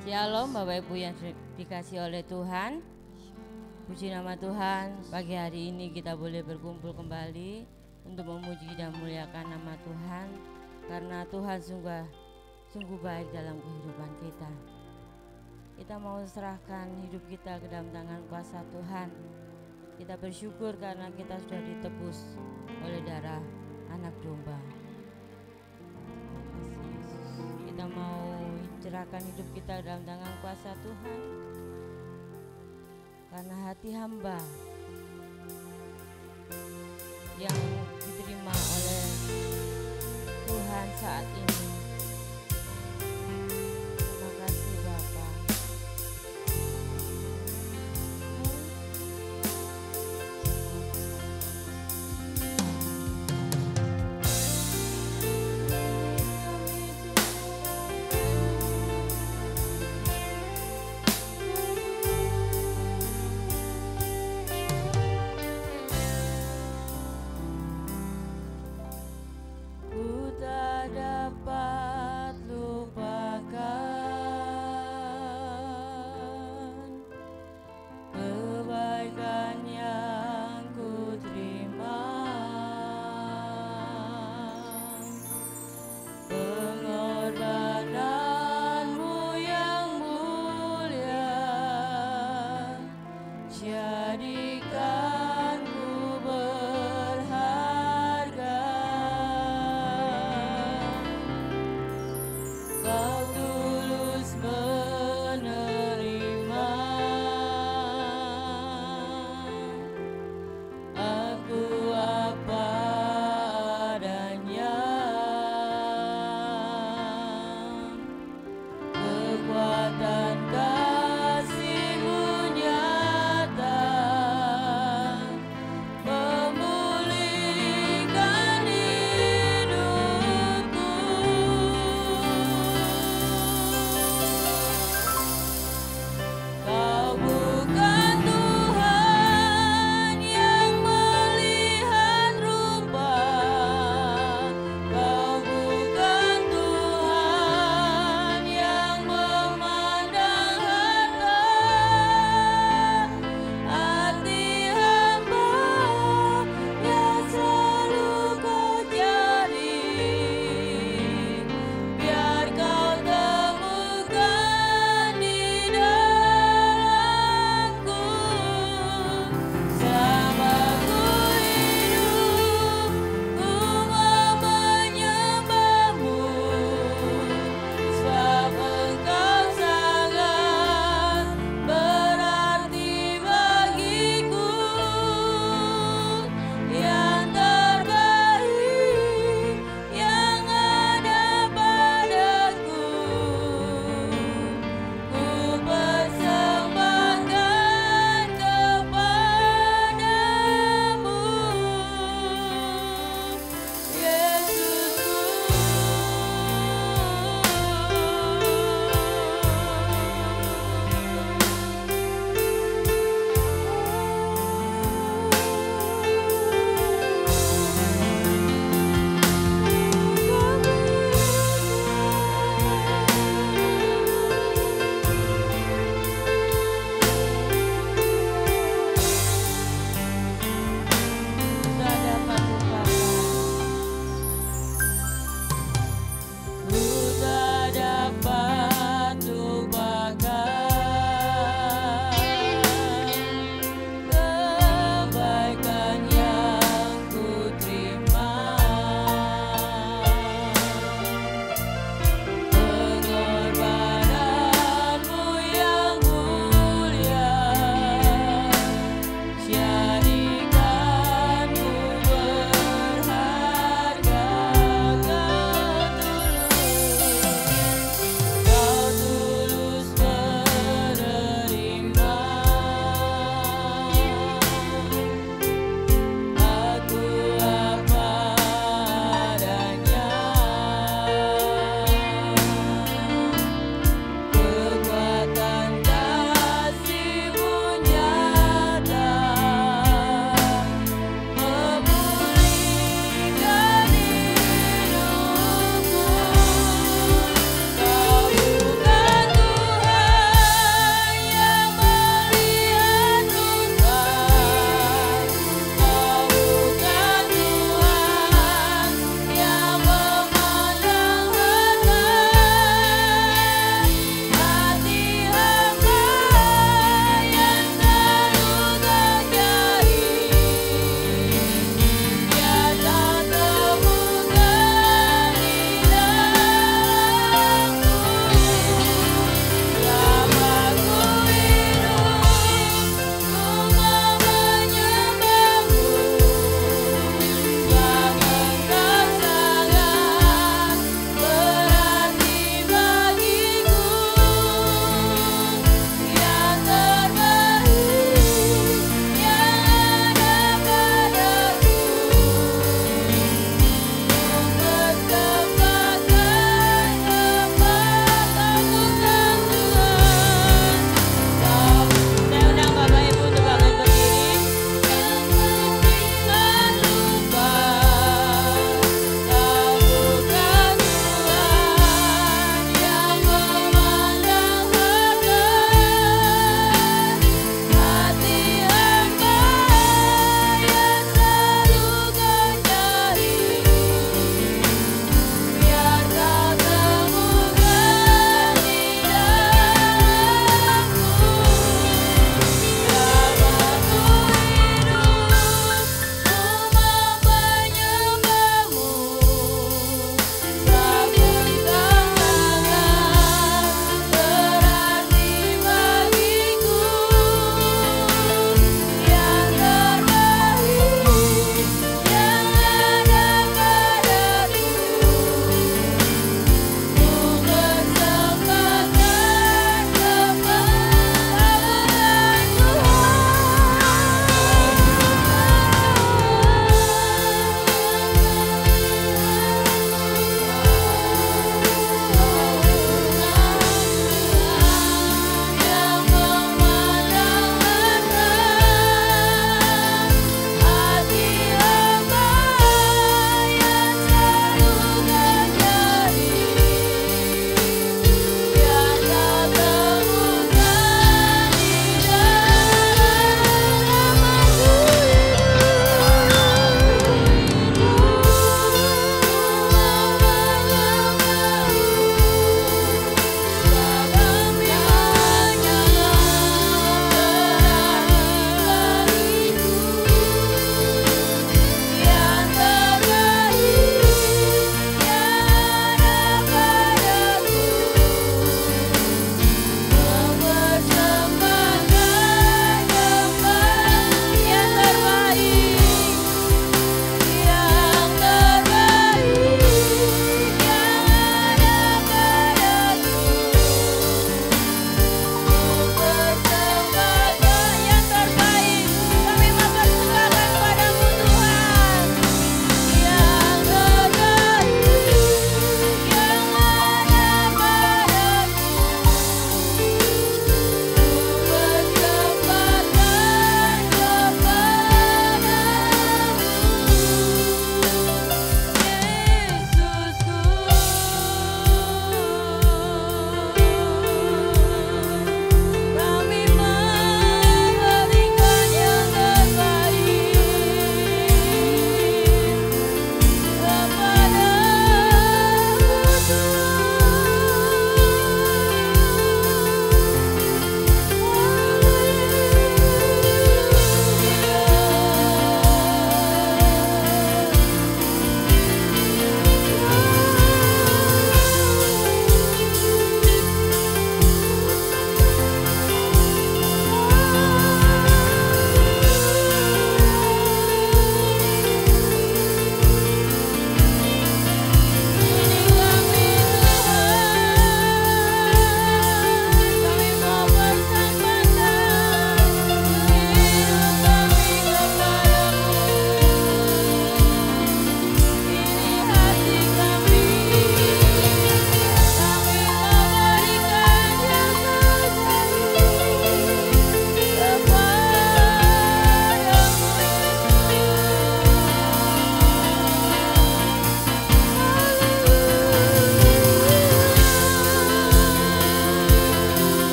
Shalom Bapak Ibu yang dikasih oleh Tuhan. Puji nama Tuhan, pagi hari ini kita boleh berkumpul kembali untuk memuji dan memuliakan nama Tuhan, karena Tuhan sungguh baik dalam kehidupan kita. Kita mau serahkan hidup kita ke dalam tangan kuasa Tuhan. Kita bersyukur karena kita sudah ditebus oleh darah anak domba. Kita mau serahkan hidup kita dalam tangan kuasa Tuhan, karena hati hamba yang diterima oleh Tuhan saat ini. Terima kasih Bapa. Ku tak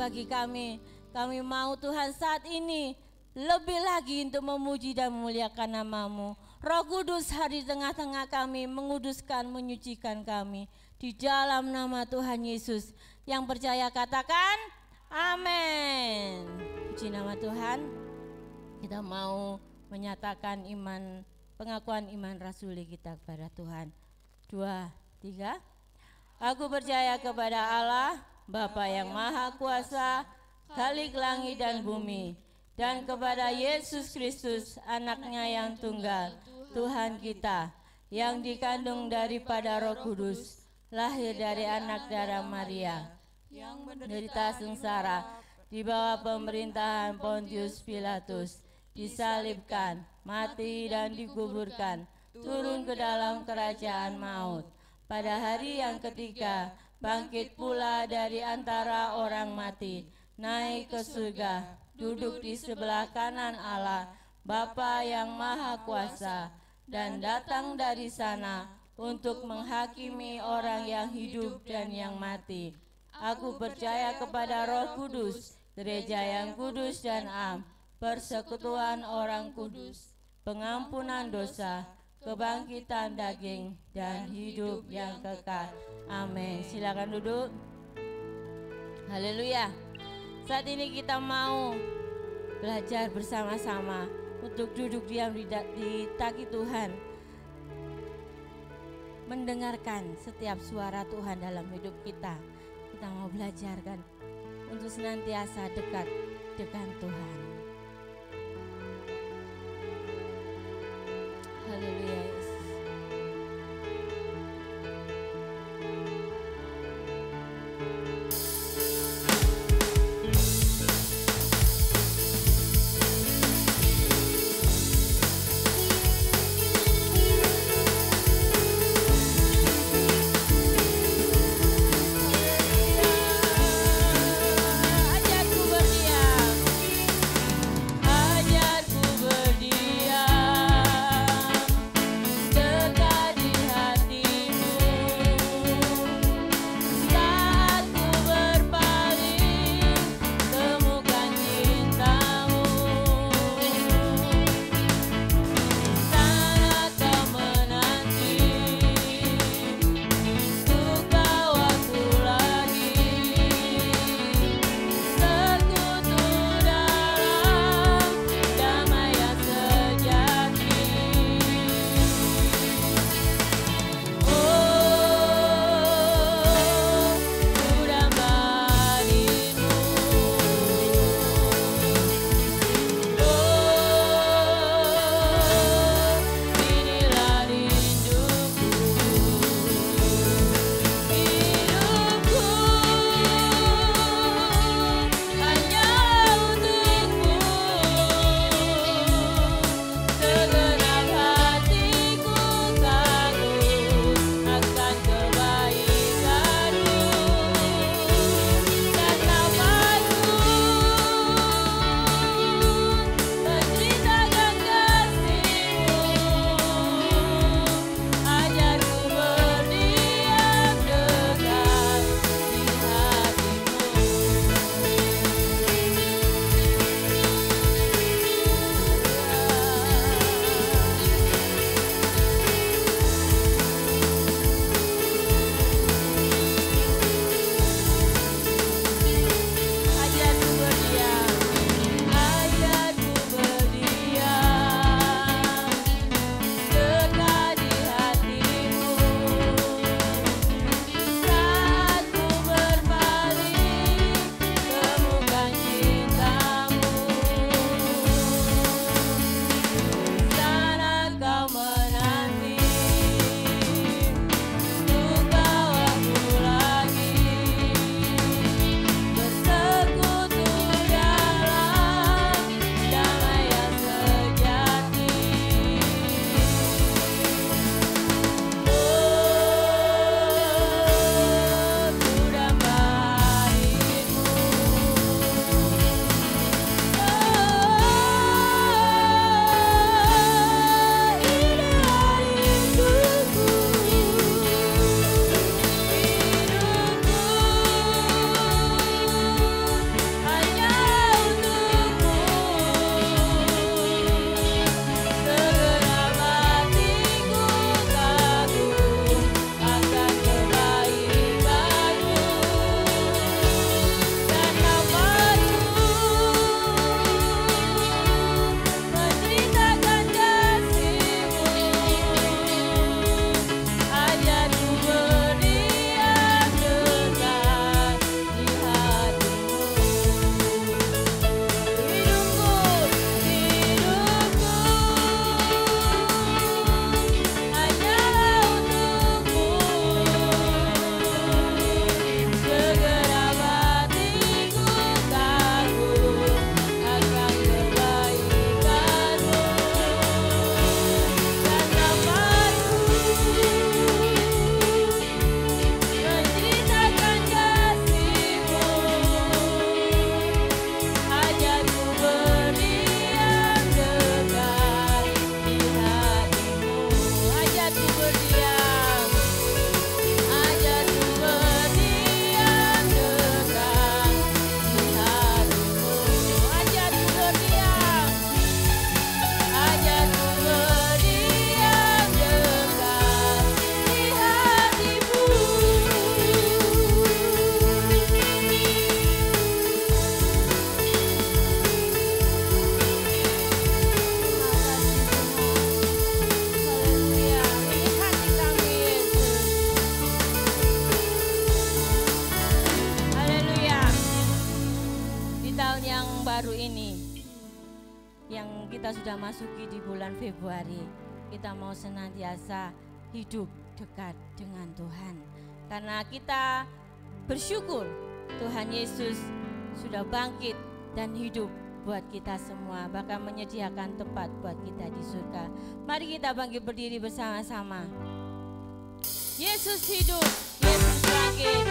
bagi kami. Kami mau Tuhan saat ini lebih lagi untuk memuji dan memuliakan nama-Mu. Roh Kudus hadir di tengah-tengah kami, menguduskan, menyucikan kami. Di dalam nama Tuhan Yesus. Yang percaya katakan amin. Puji nama Tuhan. Kita mau menyatakan iman, pengakuan iman rasuli kita kepada Tuhan. 2, 3. Aku percaya kepada Allah, Bapa yang Maha Kuasa, Khalik langit dan bumi, dan kepada Yesus Kristus, anaknya yang tunggal, Tuhan kita, yang dikandung daripada Roh Kudus, lahir dari anak darah Maria, yang menderita sengsara di bawah pemerintahan Pontius Pilatus, disalibkan, mati dan dikuburkan, turun ke dalam kerajaan maut. Pada hari yang ketiga, bangkit pula dari antara orang mati, naik ke surga, duduk di sebelah kanan Allah, Bapa yang Maha Kuasa, dan datang dari sana untuk menghakimi orang yang hidup dan yang mati. Aku percaya kepada Roh Kudus, gereja yang kudus dan am, persekutuan orang kudus, pengampunan dosa, kebangkitan daging, dan hidup yang kekal. Amin. Silakan duduk. Haleluya. Saat ini kita mau belajar bersama-sama untuk duduk diam di kaki Tuhan, mendengarkan setiap suara Tuhan dalam hidup kita. Kita mau belajarkan untuk senantiasa dekat dengan Tuhan. Haleluya. Ajarku berdiam. yang kita sudah masuki di bulan Februari, kita mau senantiasa hidup dekat dengan Tuhan. Karena kita bersyukur Tuhan Yesus sudah bangkit dan hidup buat kita semua, bahkan menyediakan tempat buat kita di surga. Mari kita bangkit berdiri bersama-sama. Yesus hidup, Yesus bangkit.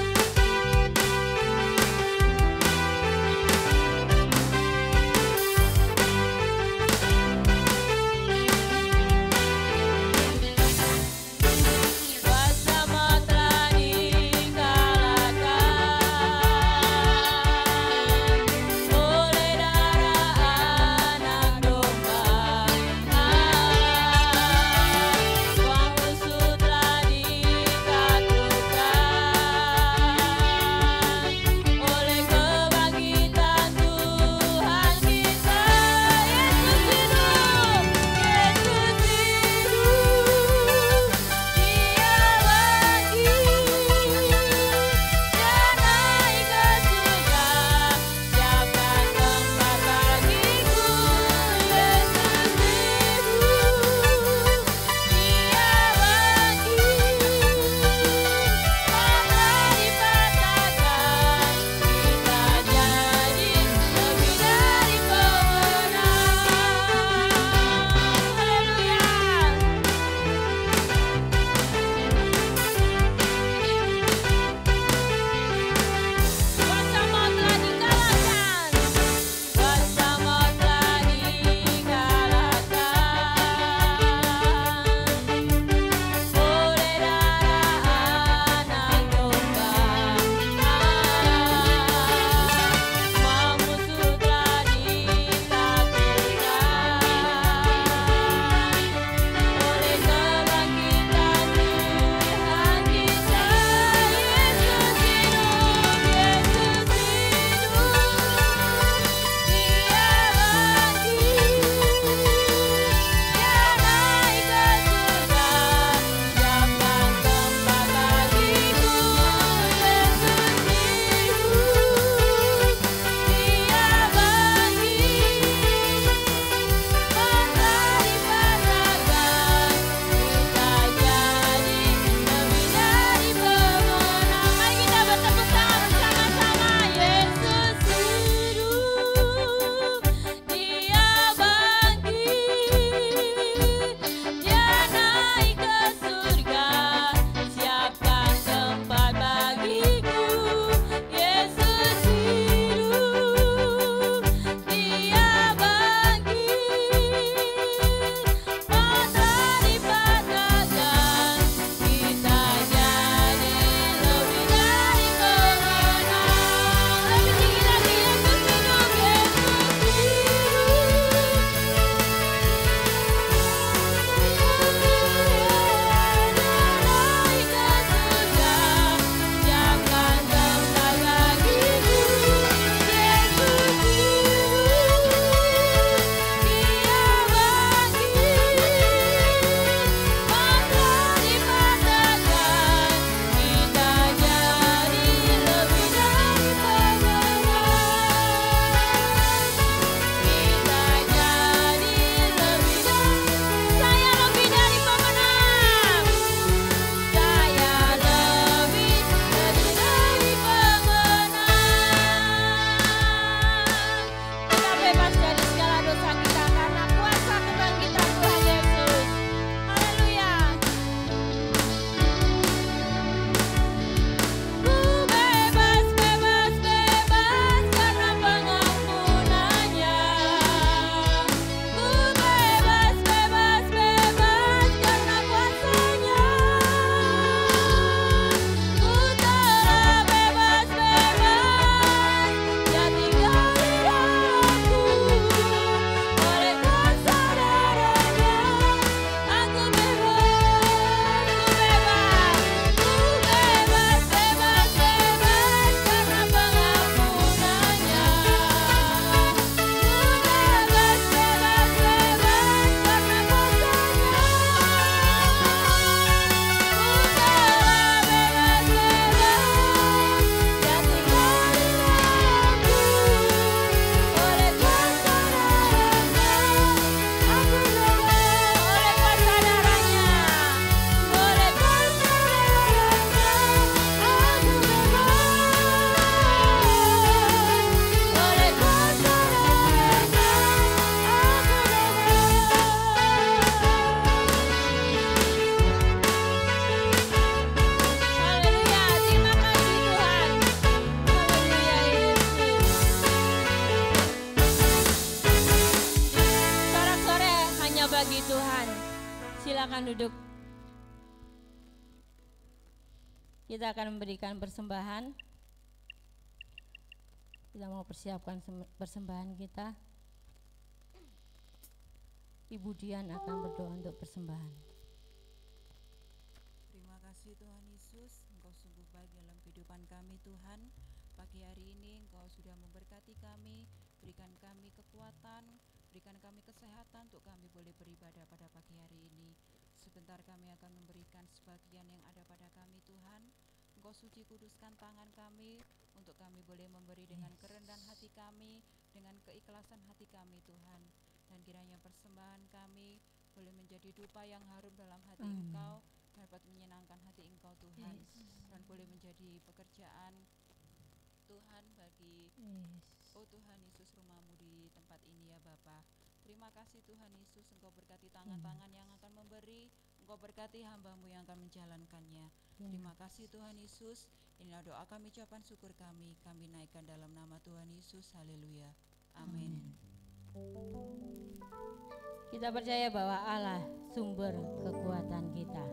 Kuasa bagi Tuhan. Silakan duduk. Kita akan memberikan persembahan. Kita mau persiapkan persembahan kita. Ibu Dian akan berdoa untuk persembahan. Terima kasih Tuhan Yesus, Engkau sungguh baik dalam kehidupan kami Tuhan. Pagi hari ini Engkau sudah memberkati kami, berikan kami kekuatan, berikan kami kesehatan untuk kami boleh beribadah pada pagi hari ini. Sebentar kami akan memberikan sebagian yang ada pada kami Tuhan. Engkau suci kuduskan tangan kami untuk kami boleh memberi dengan kerendahan hati kami, dengan keikhlasan hati kami Tuhan. Dan kiranya persembahan kami boleh menjadi dupa yang harum dalam hati Engkau, dapat menyenangkan hati Engkau Tuhan, dan boleh menjadi pekerjaan Tuhan bagi Tuhan Yesus rumahmu di tempat ini ya Bapa. Terima kasih Tuhan Yesus, Engkau berkati tangan-tangan yang akan memberi, Engkau berkati hamba-Mu yang akan menjalankannya. Terima kasih Tuhan Yesus, inilah doa kami, ucapan syukur kami naikkan dalam nama Tuhan Yesus, haleluya, amin. Kita percaya bahwa Allah sumber kekuatan kita.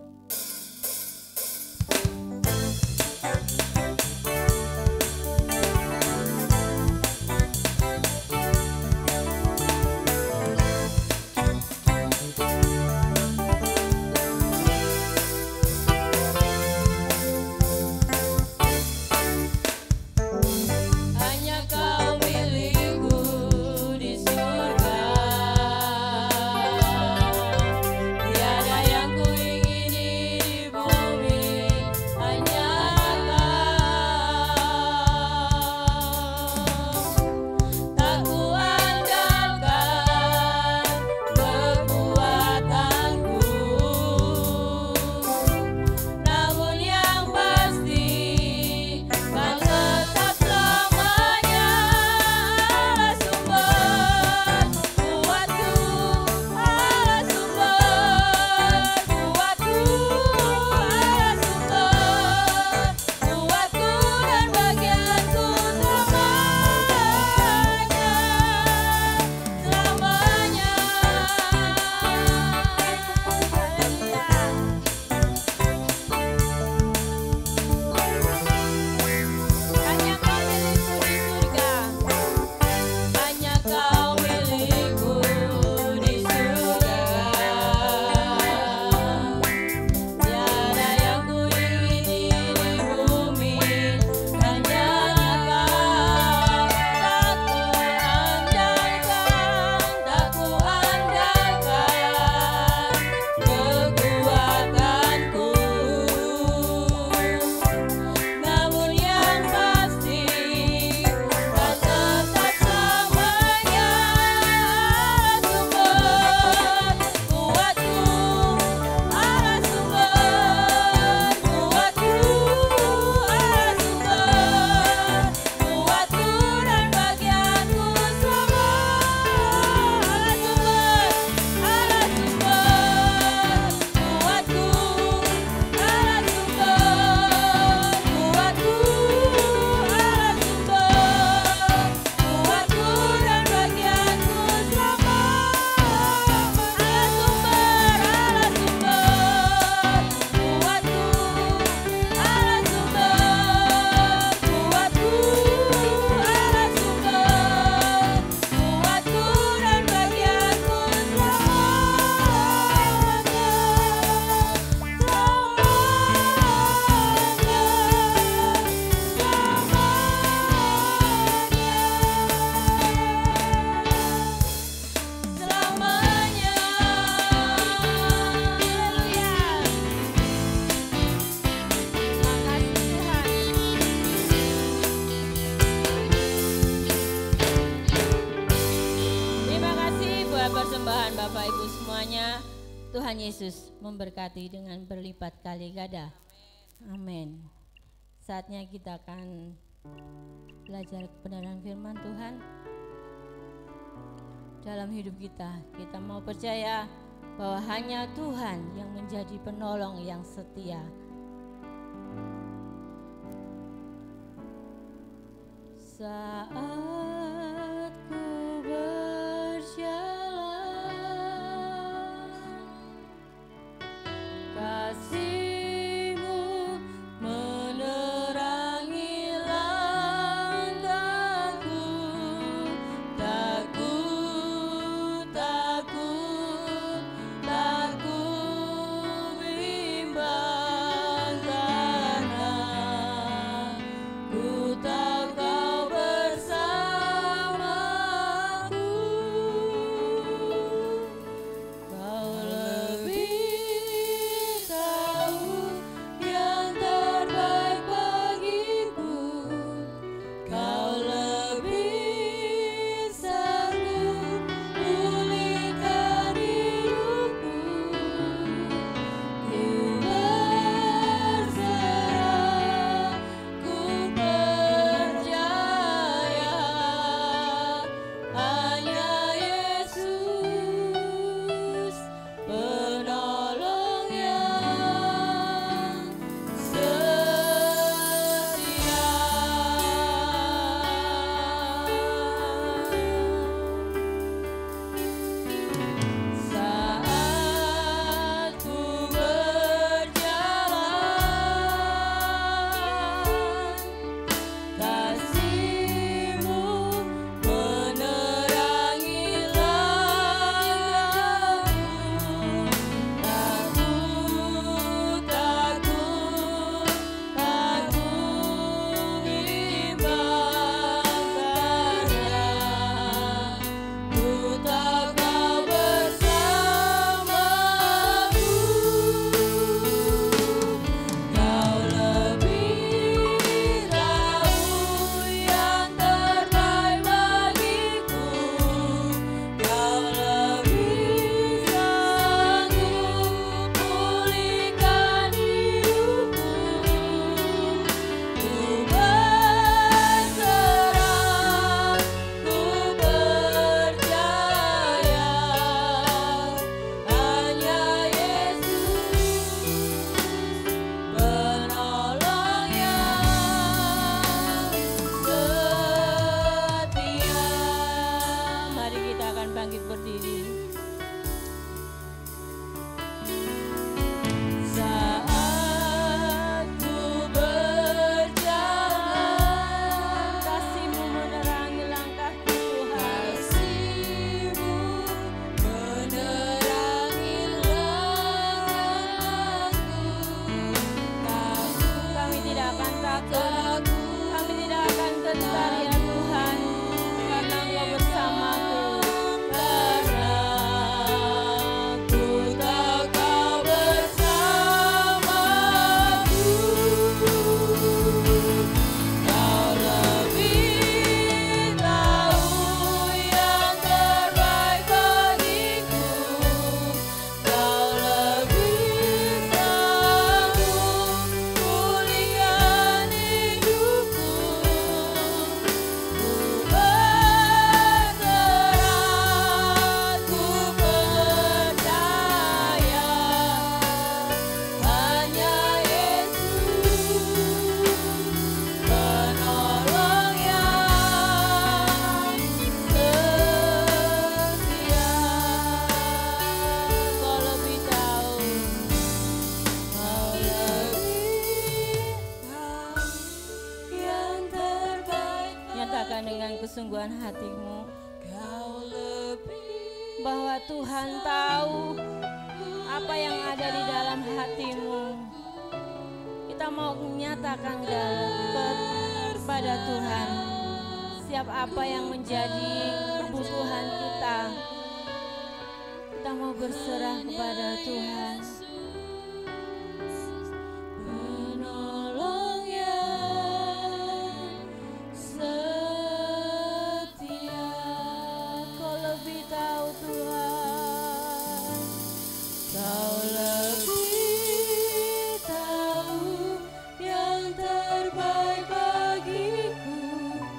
Tuhan Yesus memberkati dengan berlipat kali ganda. Amin. Saatnya kita akan belajar kebenaran firman Tuhan dalam hidup kita. Kita mau percaya bahwa hanya Tuhan yang menjadi penolong yang setia. Saat ku berjalan keteguhan hatimu, bahwa Tuhan tahu apa yang ada di dalam hatimu. Kita mau menyatakan kepada Tuhan siap apa yang menjadi kebutuhan kita. Kita mau berserah kepada Tuhan. Penolong yang setia, Kau lebih tahu Tuhan, Kau lebih tahu yang terbaik bagiku,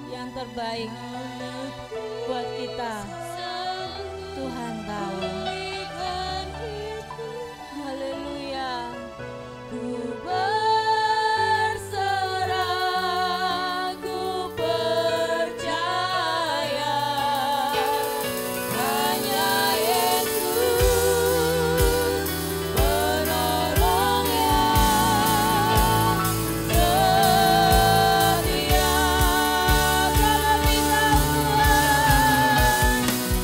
yang terbaik buat kita. Tuhan tahu. Haleluya. Ku berserah, ku percaya hanya Yesus penolong yang setia.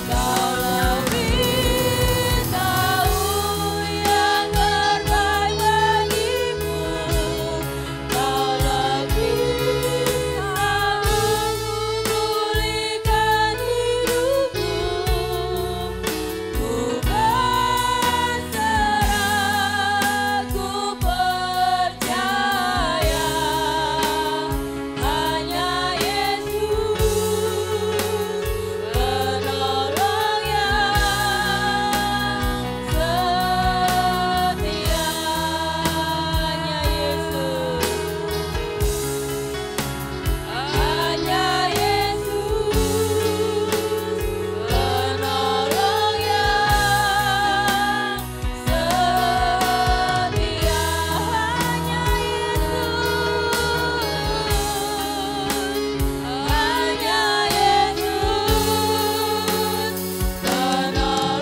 Kau lebih tahu yang terbaik bagimu, Kau lebih sanggup pulihkan hidupku. Ku berserah, ku percaya hanya Yesus penolong yang setia. Hanya Yesus, hanya Yesus penolong yang setia. Hanya Yesus, hanya Yesus penolong yang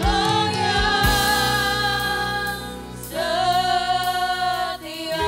setia.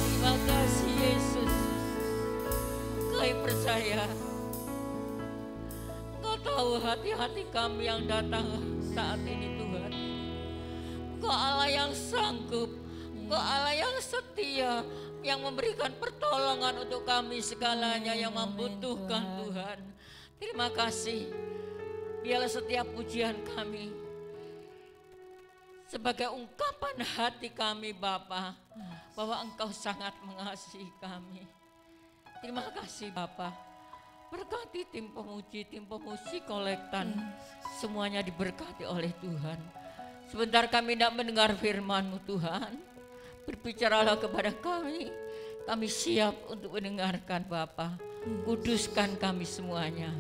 Terima kasih Yesus. Kami percaya Engkau tahu hati-hati kami yang datang saat ini Tuhan. Engkau Allah yang sanggup, Engkau Allah yang setia, yang memberikan pertolongan untuk kami segalanya yang membutuhkan Tuhan. Terima kasih. Biarlah setiap pujian kami sebagai ungkapan hati kami Bapa, bahwa Engkau sangat mengasihi kami. Terima kasih Bapa. Berkati tim pemuji kolektan, semuanya diberkati oleh Tuhan. Sebentar kami tidak mendengar firman-Mu Tuhan, berbicaralah kepada kami. Kami siap untuk mendengarkan Bapa. Kuduskan kami semuanya.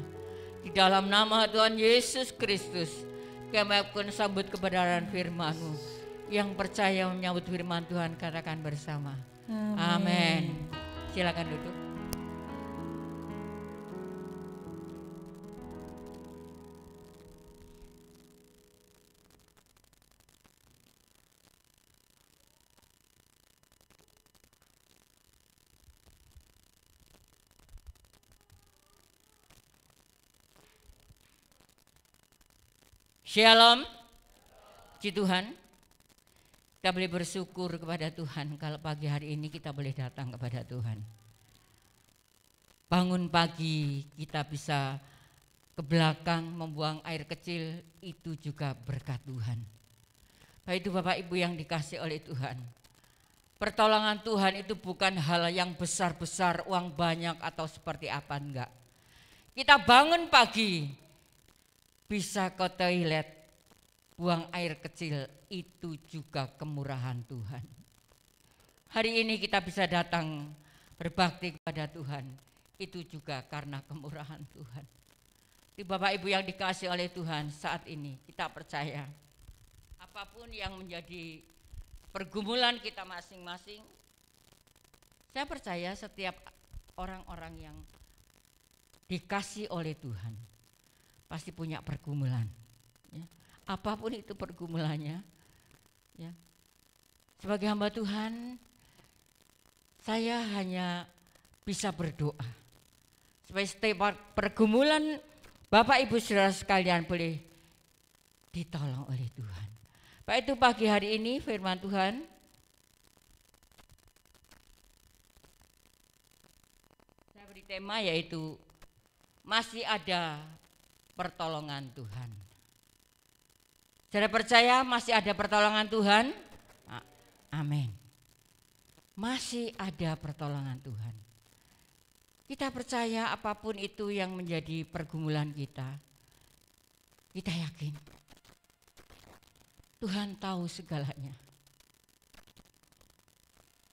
Di dalam nama Tuhan Yesus Kristus, kami akan sambut kebenaran firman-Mu. Yang percaya menyambut firman Tuhan, katakan bersama. Amin. Silakan duduk. Shalom. Puji Tuhan, kita boleh bersyukur kepada Tuhan kalau pagi hari ini kita boleh datang kepada Tuhan. Bangun pagi kita bisa ke belakang membuang air kecil, itu juga berkat Tuhan. Baik itu Bapak Ibu yang dikasih oleh Tuhan. Pertolongan Tuhan itu bukan hal yang besar-besar, uang banyak atau seperti apa, enggak. Kita bangun pagi, bisa ke toilet, buang air kecil, itu juga kemurahan Tuhan. Hari ini kita bisa datang berbakti kepada Tuhan, itu juga karena kemurahan Tuhan. Di Bapak Ibu yang dikasih oleh Tuhan, saat ini kita percaya apapun yang menjadi pergumulan kita masing-masing, saya percaya setiap orang-orang yang dikasih oleh Tuhan pasti punya pergumulan, ya. Apapun itu pergumulannya, ya. Sebagai hamba Tuhan, saya hanya bisa berdoa supaya setiap pergumulan Bapak Ibu Saudara sekalian boleh ditolong oleh Tuhan. Baik itu pagi hari ini firman Tuhan saya beri tema yaitu masih ada pertolongan Tuhan. Saudara percaya masih ada pertolongan Tuhan? Amin. Masih ada pertolongan Tuhan. Kita percaya apapun itu yang menjadi pergumulan kita, kita yakin Tuhan tahu segalanya.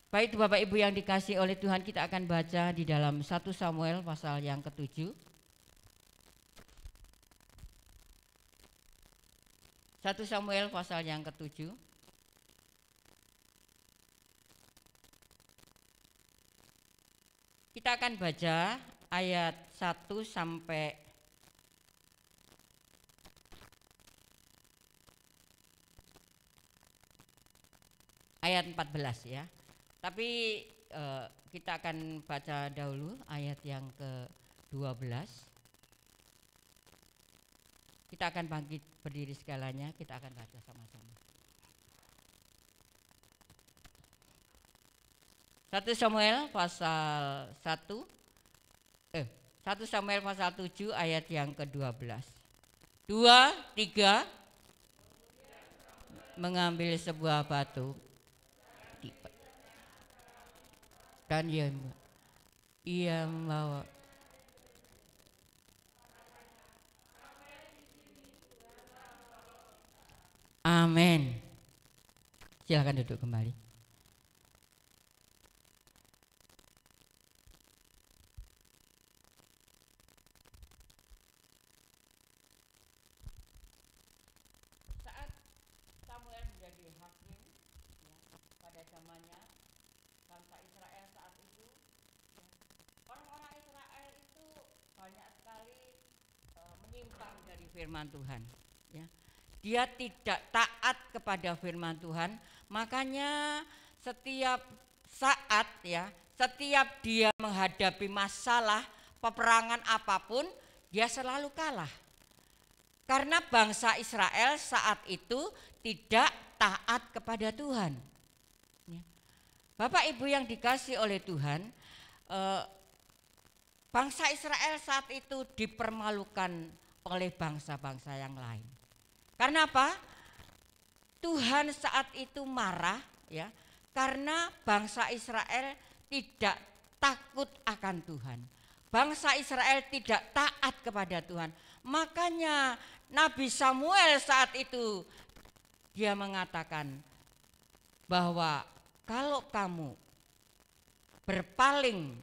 Baik itu Bapak Ibu yang dikasih oleh Tuhan, kita akan baca di dalam 1 Samuel pasal yang ke-7. 1 Samuel pasal yang ke-7. Kita akan baca ayat 1 sampai ayat 14 ya. Tapi kita akan baca dahulu ayat yang ke-12. Kita akan bangkit berdiri segalanya, kita akan baca sama-sama. 1 Samuel pasal 1 Samuel pasal 7 ayat yang ke-12. 2, 3 mengambil sebuah batu dan ia membawa amin. Silakan duduk kembali. Zamannya bangsa Israel saat itu, orang-orang Israel itu banyak sekali menyimpang dari firman Tuhan, ya. Dia tidak taat kepada firman Tuhan, makanya setiap saat, ya, setiap dia menghadapi masalah peperangan apapun, dia selalu kalah. Karena bangsa Israel saat itu tidak taat kepada Tuhan. Bapak Ibu yang dikasih oleh Tuhan, bangsa Israel saat itu dipermalukan oleh bangsa-bangsa yang lain. Karena apa? Tuhan saat itu marah, ya, karena bangsa Israel tidak takut akan Tuhan. Bangsa Israel tidak taat kepada Tuhan. Makanya Nabi Samuel saat itu dia mengatakan bahwa kalau kamu berpaling,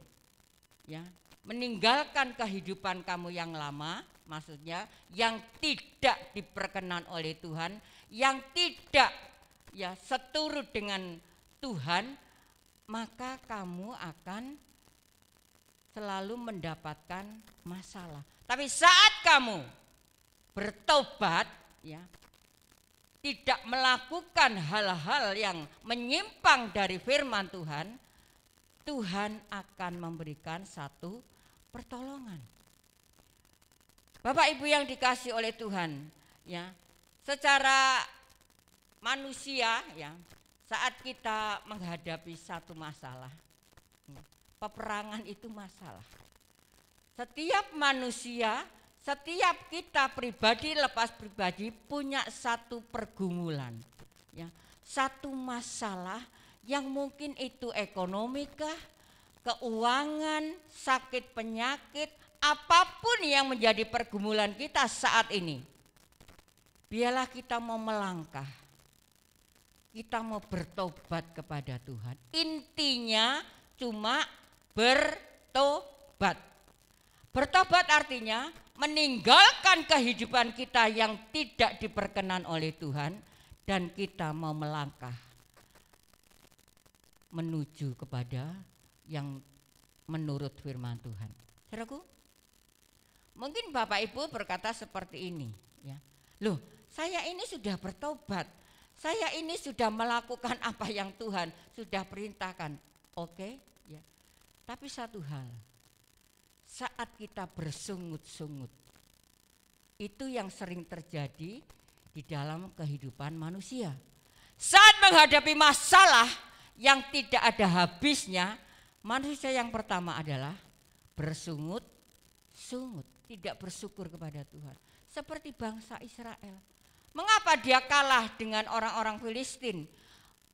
ya, meninggalkan kehidupan kamu yang lama, maksudnya yang tidak diperkenan oleh Tuhan, yang tidak, ya, seturut dengan Tuhan, maka kamu akan selalu mendapatkan masalah. Tapi saat kamu bertobat, ya, tidak melakukan hal-hal yang menyimpang dari firman Tuhan, Tuhan akan memberikan satu pertolongan. Bapak Ibu yang dikasih oleh Tuhan, ya, secara manusia ya, saat kita menghadapi satu masalah, peperangan itu masalah. Setiap manusia, setiap kita pribadi lepas pribadi punya satu pergumulan, ya, satu masalah yang mungkin itu ekonomi kah, keuangan, sakit penyakit, apapun yang menjadi pergumulan kita saat ini. Biarlah kita mau melangkah, kita mau bertobat kepada Tuhan. Intinya cuma bertobat. Bertobat artinya meninggalkan kehidupan kita yang tidak diperkenan oleh Tuhan dan kita mau melangkah menuju kepada yang menurut firman Tuhan. Saudaraku, mungkin Bapak Ibu berkata seperti ini, ya. Loh, saya ini sudah bertobat. Saya ini sudah melakukan apa yang Tuhan sudah perintahkan. Oke, ya. Tapi satu hal, saat kita bersungut-sungut, itu yang sering terjadi di dalam kehidupan manusia. Saat menghadapi masalah yang tidak ada habisnya, manusia yang pertama adalah bersungut-sungut, tidak bersyukur kepada Tuhan. Seperti bangsa Israel. Mengapa dia kalah dengan orang-orang Filistin,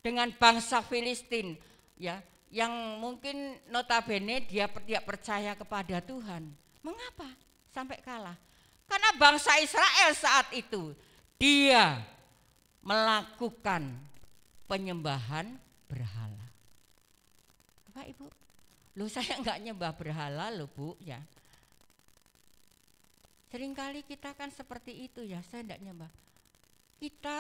dengan bangsa Filistin, ya, yang mungkin notabene dia tidak percaya kepada Tuhan. Mengapa sampai kalah? Karena bangsa Israel saat itu dia melakukan penyembahan berhala. Bapak Ibu, loh saya enggak nyembah berhala loh Bu, ya. Seringkali kita kan seperti itu ya, saya enggak nyembah. Kita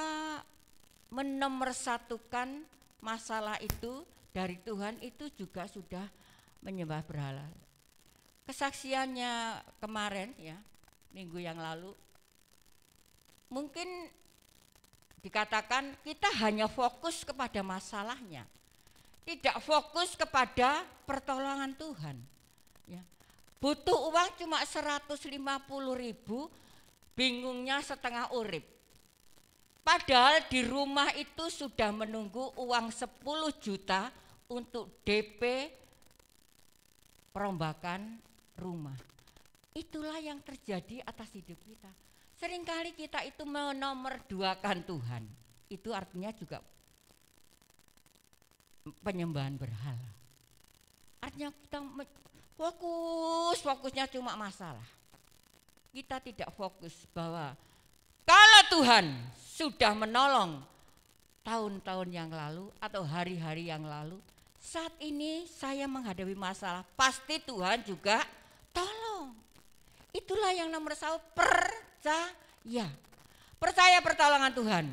menomorsatukan masalah itu dari Tuhan itu juga sudah menyembah berhala. Kesaksiannya kemarin ya, minggu yang lalu, mungkin dikatakan kita hanya fokus kepada masalahnya, tidak fokus kepada pertolongan Tuhan. Ya. Butuh uang cuma 150.000, bingungnya setengah urip. Padahal di rumah itu sudah menunggu uang 10 juta untuk DP perombakan rumah. Itulah yang terjadi atas hidup kita. Seringkali kita itu menomorduakan Tuhan. Itu artinya juga penyembahan berhala. Artinya kita fokusnya cuma masalah. Kita tidak fokus bahwa kalau Tuhan sudah menolong tahun-tahun yang lalu atau hari-hari yang lalu, saat ini saya menghadapi masalah, pasti Tuhan juga tolong. Itulah yang nomor 1, percaya. Percaya pertolongan Tuhan.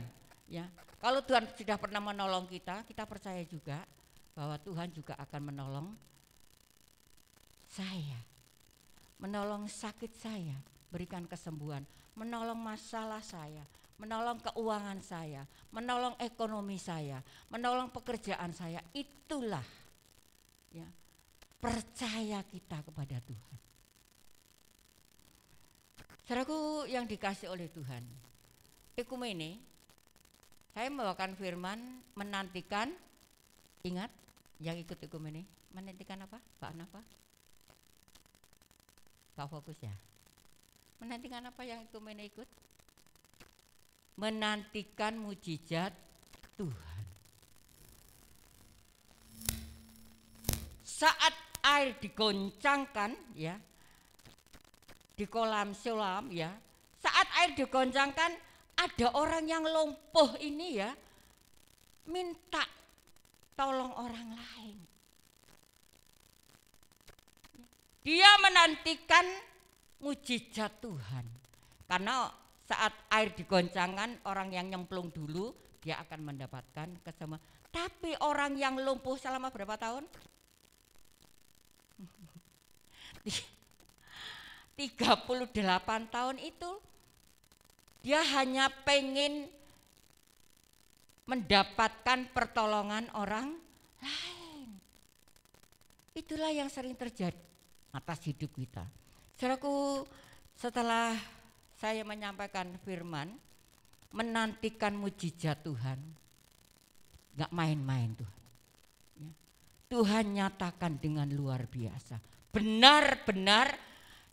Ya, kalau Tuhan sudah pernah menolong kita, kita percaya juga bahwa Tuhan juga akan menolong saya. Menolong sakit saya, berikan kesembuhan, menolong masalah saya, menolong keuangan saya, menolong ekonomi saya, menolong pekerjaan saya. Itulah ya, percaya kita kepada Tuhan. Saudaraku yang dikasih oleh Tuhan, ekumene, saya membawakan firman menantikan, ingat yang ikut ekumene, menantikan apa? Baan apa? Gak fokus ya? Menantikan apa yang ekumene ikut? Menantikan mujizat Tuhan. Saat air digoncangkan ya, di kolam Siloam ya, saat air digoncangkan ada orang yang lumpuh ini ya, minta tolong orang lain. Dia menantikan mujizat Tuhan. Karena saat air digoncangkan, orang yang nyemplung dulu dia akan mendapatkan kesembuhan. Tapi orang yang lumpuh selama berapa tahun? 38 tahun itu dia hanya pengen mendapatkan pertolongan orang lain. Itulah yang sering terjadi atas hidup kita. Saudaraku, setelah saya menyampaikan firman, menantikan mujizat Tuhan, nggak main-main Tuhan. Ya. Tuhan nyatakan dengan luar biasa. Benar-benar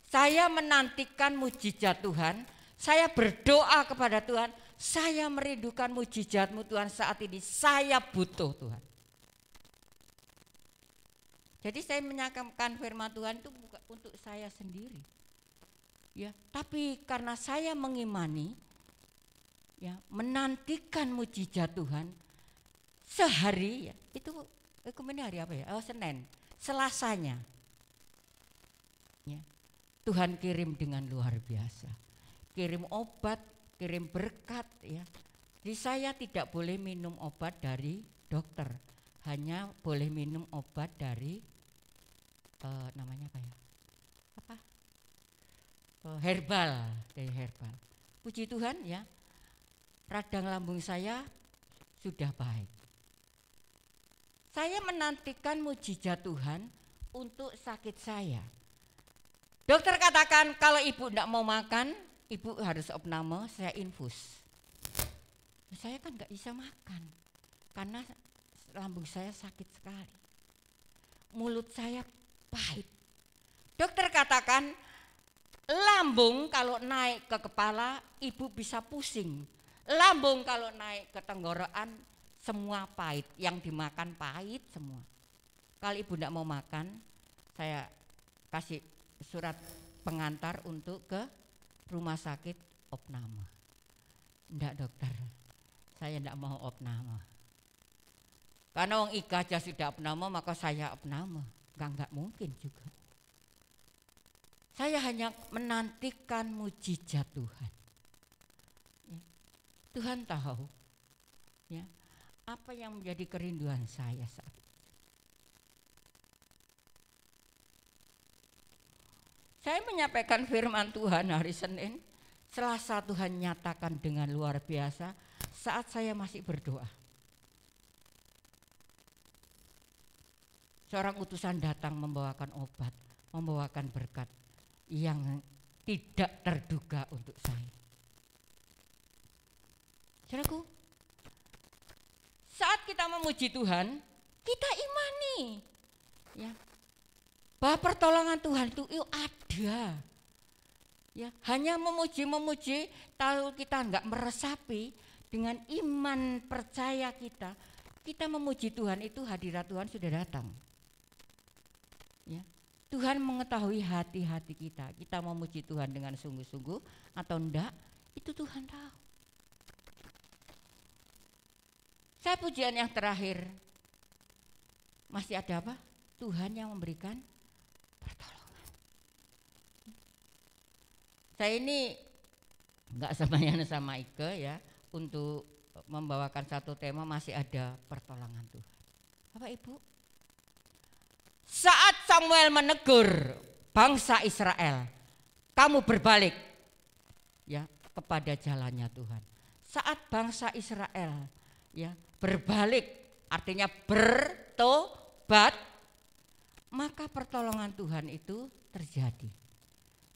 saya menantikan mujizat Tuhan, saya berdoa kepada Tuhan, saya merindukan mujizat-Mu Tuhan saat ini, saya butuh Tuhan. Jadi saya menyampaikan firman Tuhan itu bukan untuk saya sendiri. Ya, tapi karena saya mengimani, ya, menantikan mujizat Tuhan sehari, ya, itu ini hari apa ya? Oh, Senin, Selasanya. Ya, Tuhan kirim dengan luar biasa. Kirim obat, kirim berkat, ya. Jadi saya tidak boleh minum obat dari dokter, hanya boleh minum obat dari namanya apa ya? Apa? Herbal, dari herbal. Puji Tuhan ya, radang lambung saya sudah baik. Saya menantikan mujizat Tuhan untuk sakit saya. Dokter katakan kalau ibu tidak mau makan, ibu harus opname, saya infus. Saya kan nggak bisa makan karena lambung saya sakit sekali. Mulut saya pahit. Dokter katakan lambung kalau naik ke kepala ibu bisa pusing. Lambung kalau naik ke tenggorokan semua pahit, yang dimakan pahit semua. Kalau ibu tidak mau makan, saya kasih surat pengantar untuk ke rumah sakit opname. Enggak dokter, saya tidak mau opname. Karena orang Ika aja sudah opname, maka saya opname. Enggak mungkin juga. Saya hanya menantikan mujizat Tuhan. Ya. Tuhan tahu ya, apa yang menjadi kerinduan saya saat itu. Saya menyampaikan firman Tuhan hari Senin, Selasa Tuhan nyatakan dengan luar biasa saat saya masih berdoa. Seorang utusan datang membawakan obat, membawakan berkat yang tidak terduga untuk saya. Saudaraku, saat kita memuji Tuhan, kita imani ya, bahwa pertolongan Tuhan itu ada. Ya, hanya memuji, kalau kita enggak meresapi dengan iman percaya kita memuji Tuhan itu hadirat Tuhan sudah datang. Ya. Tuhan mengetahui hati-hati kita. Kita memuji Tuhan dengan sungguh-sungguh atau enggak, itu Tuhan tahu. Saya pujian yang terakhir. Masih ada apa? Tuhan yang memberikan pertolongan. Saya ini enggak sama Ike ya, untuk membawakan satu tema masih ada pertolongan Tuhan. Bapak Ibu, saat Samuel menegur bangsa Israel, kamu berbalik ya kepada jalannya Tuhan. Saat bangsa Israel ya berbalik, artinya bertobat, maka pertolongan Tuhan itu terjadi.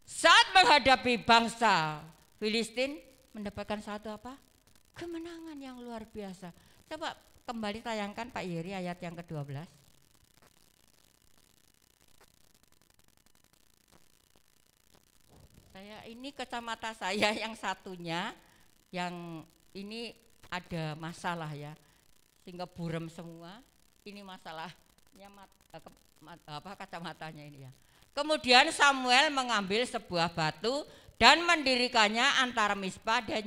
Saat menghadapi bangsa Filistin mendapatkan satu apa? Kemenangan yang luar biasa. Coba kembali tayangkan Pak Yeri ayat yang ke-12. Saya ini kacamata saya yang satunya, yang ini ada masalah ya, sehingga buram semua. Ini masalahnya kacamatanya ini ya. Kemudian Samuel mengambil sebuah batu dan mendirikannya antara Mispa dan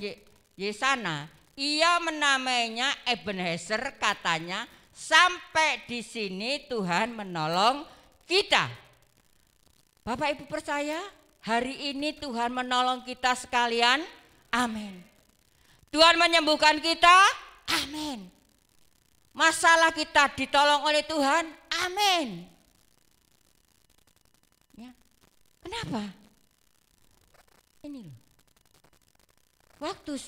Yesana. Ia menamainya Ebenezer, katanya sampai di sini Tuhan menolong kita. Bapak Ibu percaya hari ini Tuhan menolong kita sekalian? Amin. Tuhan menyembuhkan kita? Amin. Masalah kita ditolong oleh Tuhan? Amin. Ya. Kenapa? Ini loh. Waktu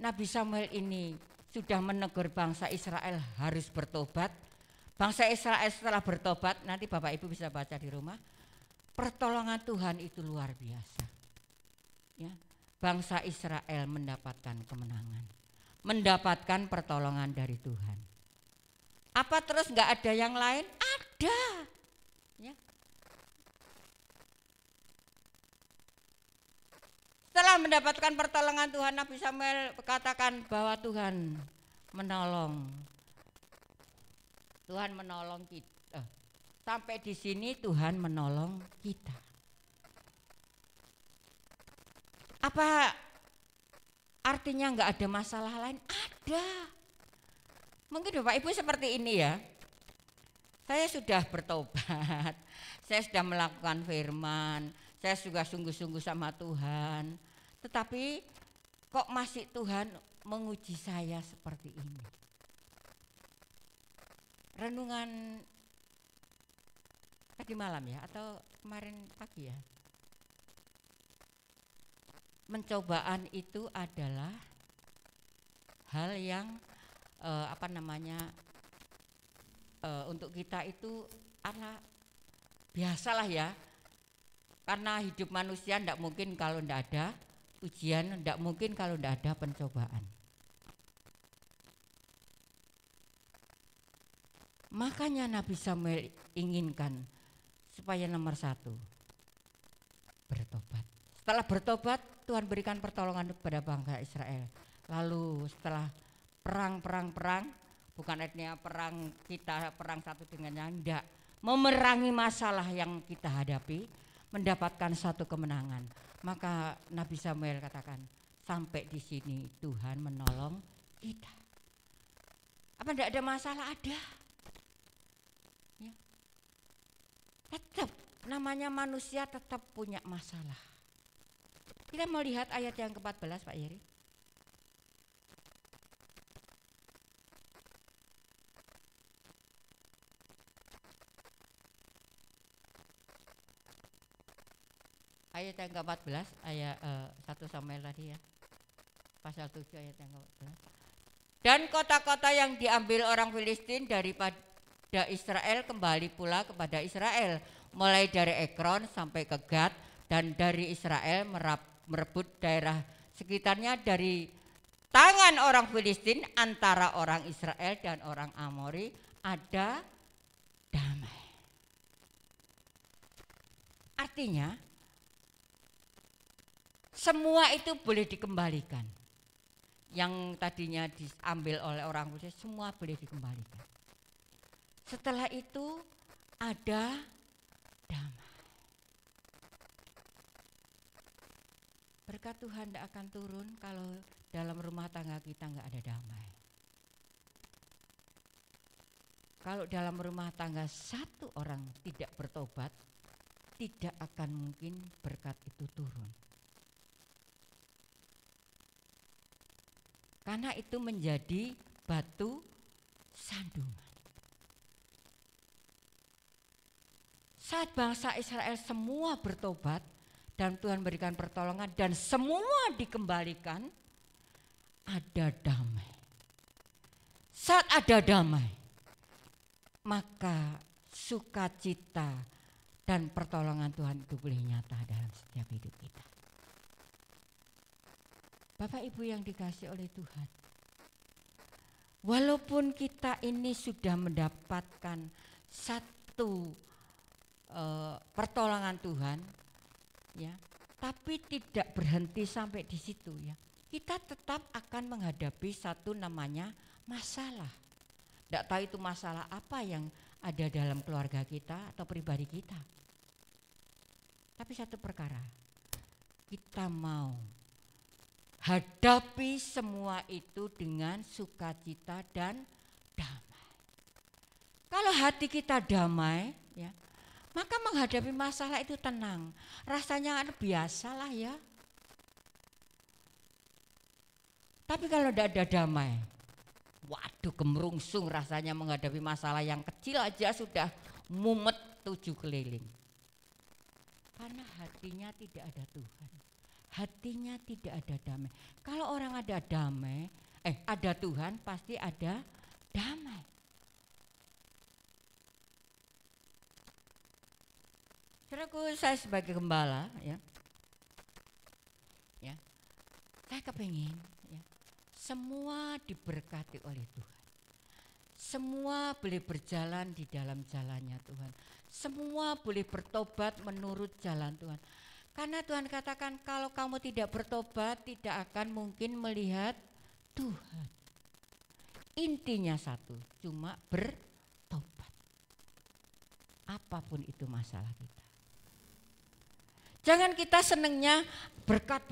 Nabi Samuel ini sudah menegur bangsa Israel harus bertobat. Bangsa Israel setelah bertobat, nanti Bapak Ibu bisa baca di rumah. Pertolongan Tuhan itu luar biasa. Ya. bangsa Israel mendapatkan kemenangan, mendapatkan pertolongan dari Tuhan. Apa terus nggak ada yang lain? Ada. Ya. Setelah mendapatkan pertolongan Tuhan, Nabi Samuel katakan bahwa Tuhan menolong. Tuhan menolong kita. Sampai di sini Tuhan menolong kita. Apa artinya nggak ada masalah lain? Ada. Mungkin Bapak Ibu seperti ini ya. Saya sudah bertobat, saya sudah melakukan firman, saya juga sungguh-sungguh sama Tuhan. Tetapi kok masih Tuhan menguji saya seperti ini? Renungan tadi malam ya atau kemarin pagi ya? Pencobaan itu adalah hal yang untuk kita itu biasalah ya, karena hidup manusia tidak mungkin kalau tidak ada ujian, tidak mungkin kalau tidak ada pencobaan. Makanya Nabi Samuel inginkan supaya nomor satu bertobat. Setelah bertobat, Tuhan berikan pertolongan kepada bangsa Israel. Lalu setelah perang, bukan artinya perang kita perang satu dengan yang tidak, memerangi masalah yang kita hadapi, mendapatkan satu kemenangan. Maka Nabi Samuel katakan, sampai di sini Tuhan menolong kita. Apa tidak ada masalah? Ada. Ya. Tetap namanya manusia tetap punya masalah. Kita mau lihat ayat yang ke-14 Pak Yeri. Ayat yang ke-14, ayat 1 Samuel tadi ya. Pasal 7 ayat yang ke-14. Dan kota-kota yang diambil orang Filistin daripada Israel kembali pula kepada Israel. Mulai dari Ekron sampai ke Gad, dan dari Israel merebut daerah sekitarnya dari tangan orang Filistin. Antara orang Israel dan orang Amori ada damai. Artinya semua itu boleh dikembalikan. Yang tadinya diambil oleh orang Filistin semua boleh dikembalikan. Setelah itu ada damai. Berkat Tuhan tidak akan turun kalau dalam rumah tangga kita nggak ada damai. Kalau dalam rumah tangga satu orang tidak bertobat, tidak akan mungkin berkat itu turun. Karena itu menjadi batu sandungan. Saat bangsa Israel semua bertobat dan Tuhan berikan pertolongan dan semua dikembalikan, ada damai. Saat ada damai, maka sukacita dan pertolongan Tuhan itu boleh nyata dalam setiap hidup kita. Bapak Ibu yang dikasihi oleh Tuhan, walaupun kita ini sudah mendapatkan satu pertolongan Tuhan, ya, tapi tidak berhenti sampai di situ ya. Kita tetap akan menghadapi satu namanya masalah. Tidak tahu itu masalah apa yang ada dalam keluarga kita atau pribadi kita. Tapi satu perkara, kita mau hadapi semua itu dengan sukacita dan damai. Kalau hati kita damai, ya, maka menghadapi masalah itu tenang. Rasanya biasalah ya. Tapi kalau tidak ada damai, waduh gemerungsung rasanya menghadapi masalah yang kecil aja sudah mumet 7 keliling. Karena hatinya tidak ada Tuhan. Hatinya tidak ada damai. Kalau orang ada damai, ada Tuhan pasti ada damai. Saudaraku, saya sebagai gembala ya, Saya kepingin ya, semua diberkati oleh Tuhan. Semua boleh berjalan di dalam jalannya Tuhan. Semua boleh bertobat menurut jalan Tuhan. Karena Tuhan katakan kalau kamu tidak bertobat tidak akan mungkin melihat Tuhan. Intinya satu, cuma bertobat. Apapun itu masalah kita. Jangan kita senengnya berkat.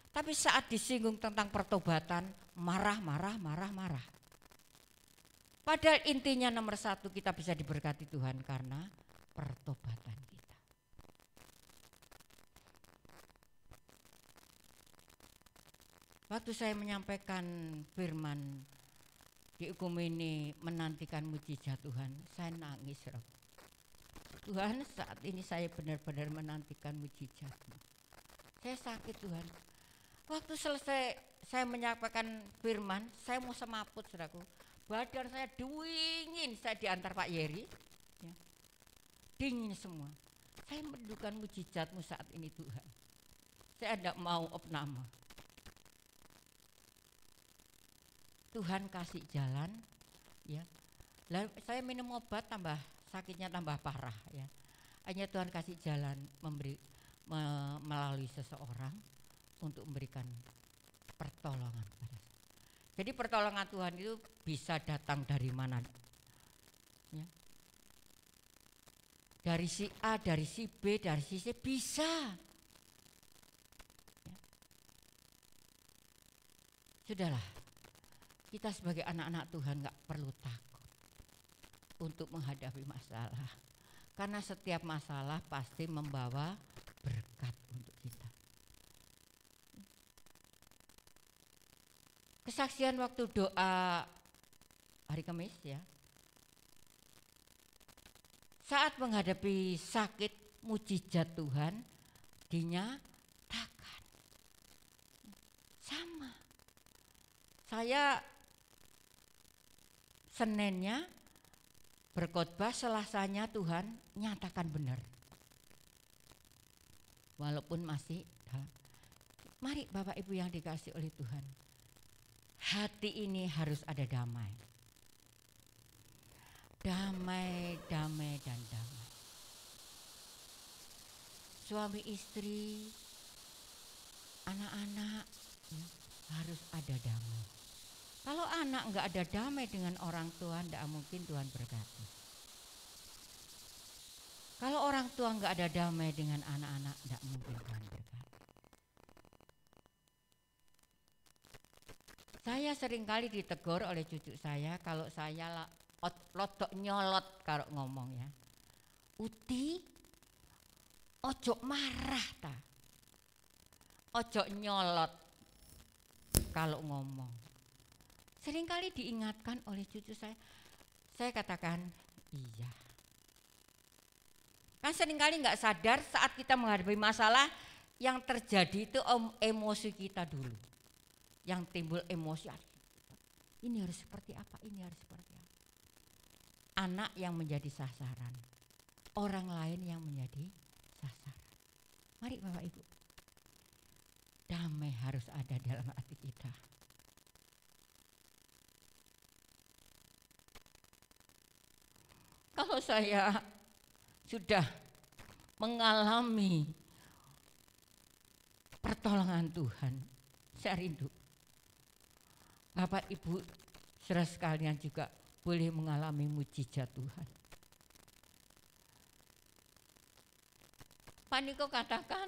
Tapi saat disinggung tentang pertobatan, marah. Padahal intinya nomor satu kita bisa diberkati Tuhan karena pertobatan kita. Waktu saya menyampaikan firman di Ekumene menantikan mujizat Tuhan, saya nangis. Tuhan, saat ini saya benar-benar menantikan mujizat-Mu. Saya sakit Tuhan. Waktu selesai saya menyampaikan firman, saya mau semaput saudaraku. Badan saya dingin, saya diantar Pak Yeri. Ya. Dingin semua. Saya merindukan mujizat-Mu saat ini Tuhan. Saya tidak mau opname. Tuhan kasih jalan, ya. Lalu saya minum obat tambah sakitnya tambah parah, ya. Hanya Tuhan kasih jalan melalui seseorang untuk memberikan pertolongan pada saya. Jadi pertolongan Tuhan itu bisa datang dari mana? Ya. Dari si A, dari si B, dari si C bisa. Ya. Sudahlah. Kita sebagai anak-anak Tuhan gak perlu takut untuk menghadapi masalah. Karena setiap masalah pasti membawa berkat untuk kita. Kesaksian waktu doa hari Kamis ya. Saat menghadapi sakit, mujizat Tuhan dinyatakan. Sama. Saya Seninnya berkhotbah, Selasanya Tuhan nyatakan benar. Walaupun masih, mari Bapak Ibu yang dikasih oleh Tuhan. Hati ini harus ada damai. Damai. Suami istri, anak-anak ya, harus ada damai. Kalau anak enggak ada damai dengan orang tua, enggak mungkin Tuhan berkati. Kalau orang tua enggak ada damai dengan anak-anak, enggak mungkin Tuhan berkati. Saya seringkali ditegur oleh cucu saya kalau saya lotok nyolot kalau ngomong ya. Uti, ojo marah ta. Ojo nyolot kalau ngomong. Seringkali diingatkan oleh cucu saya katakan iya. Kan seringkali nggak sadar saat kita menghadapi masalah yang terjadi itu emosi kita dulu. Yang timbul emosi, ini harus seperti apa, ini harus seperti apa. Anak yang menjadi sasaran, orang lain yang menjadi sasaran. Mari Bapak Ibu, damai harus ada dalam hati kita. Kalau saya sudah mengalami pertolongan Tuhan, saya rindu. Bapak Ibu saudara sekalian juga boleh mengalami mujizat Tuhan. Pak Niko katakan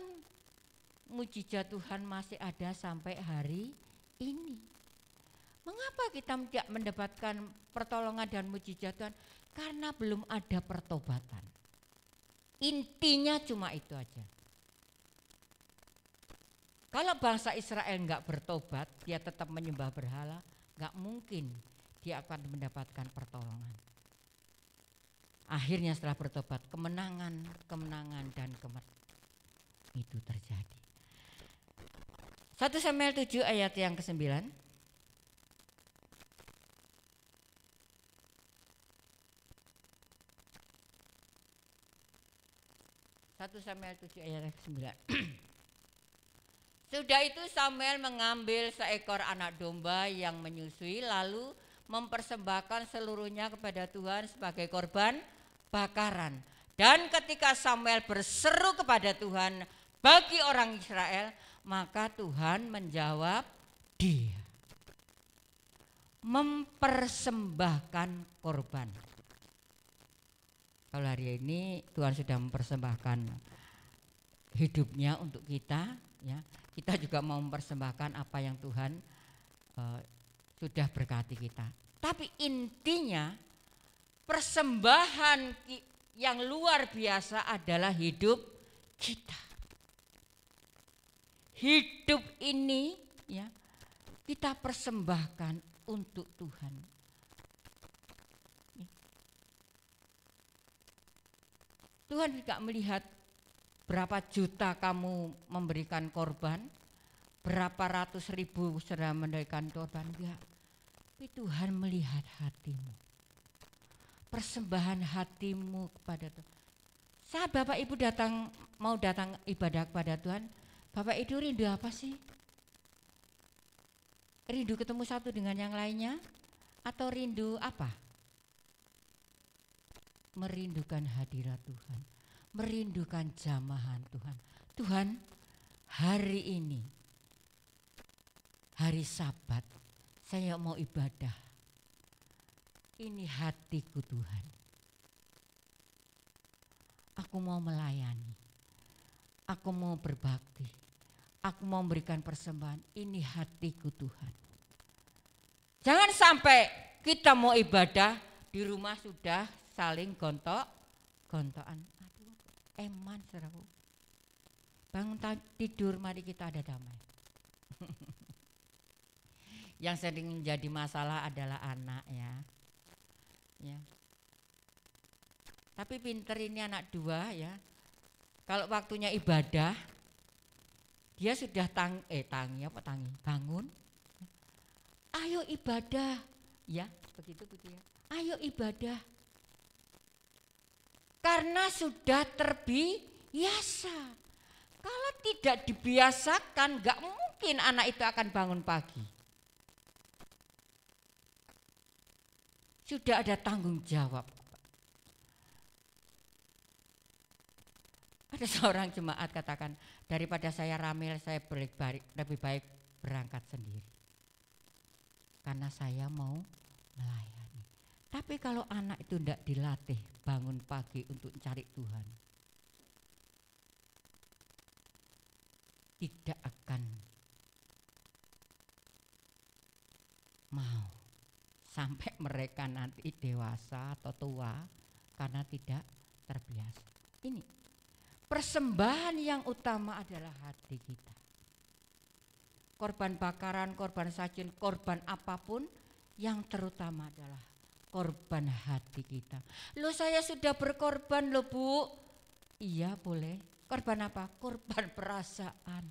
mujizat Tuhan masih ada sampai hari ini. Mengapa kita tidak mendapatkan pertolongan dan mujizat Tuhan? Karena belum ada pertobatan. Intinya cuma itu aja. Kalau bangsa Israel enggak bertobat, dia tetap menyembah berhala, enggak mungkin dia akan mendapatkan pertolongan. Akhirnya setelah bertobat, kemenangan dan itu terjadi. 1 Samuel 7 ayat yang ke-9. 1 Samuel 7 ayat 9. Sudah itu Samuel mengambil seekor anak domba yang menyusui lalu mempersembahkan seluruhnya kepada Tuhan sebagai korban bakaran. Dan ketika Samuel berseru kepada Tuhan bagi orang Israel, maka Tuhan menjawab dia. Mempersembahkan korban. Kalau hari ini Tuhan sudah mempersembahkan hidupnya untuk kita, ya, kita juga mau mempersembahkan apa yang Tuhan sudah berkati kita. Tapi intinya persembahan yang luar biasa adalah hidup kita. Hidup ini, ya, kita persembahkan untuk Tuhan. Tuhan tidak melihat berapa juta kamu memberikan korban, berapa ratus ribu sudah memberikan korban, enggak. Tapi Tuhan melihat hatimu, persembahan hatimu kepada Tuhan. Saat Bapak Ibu mau datang ibadah kepada Tuhan, Bapak Ibu rindu apa sih? Rindu ketemu satu dengan yang lainnya? Atau rindu apa? Merindukan hadirat Tuhan, merindukan jamahan Tuhan. Tuhan, hari ini, hari Sabat, saya mau ibadah. Ini hatiku Tuhan. Aku mau melayani, aku mau berbakti, aku mau memberikan persembahan. Ini hatiku Tuhan. Jangan sampai kita mau ibadah, di rumah sudah saling gontokan. Aduh, eman saudaraku. Bangun tidur, mari kita ada damai. Yang sering menjadi masalah adalah anak, ya. Tapi pinter ini anak dua, ya. Kalau waktunya ibadah, dia sudah bangun. Ayo ibadah, ya, begitu ya. Ayo ibadah. Karena sudah terbiasa. Kalau tidak dibiasakan, enggak mungkin anak itu akan bangun pagi. Sudah ada tanggung jawab. Ada seorang jemaat katakan, daripada saya ramil, saya lebih baik berangkat sendiri. Karena saya mau melayani. Tapi kalau anak itu tidak dilatih bangun pagi untuk cari Tuhan, tidak akan mau sampai mereka nanti dewasa atau tua karena tidak terbiasa. Ini persembahan yang utama adalah hati kita. Korban bakaran, korban sajian, korban apapun, yang terutama adalah korban hati kita. Loh, saya sudah berkorban loh Bu. Iya boleh. Korban apa? Korban perasaan.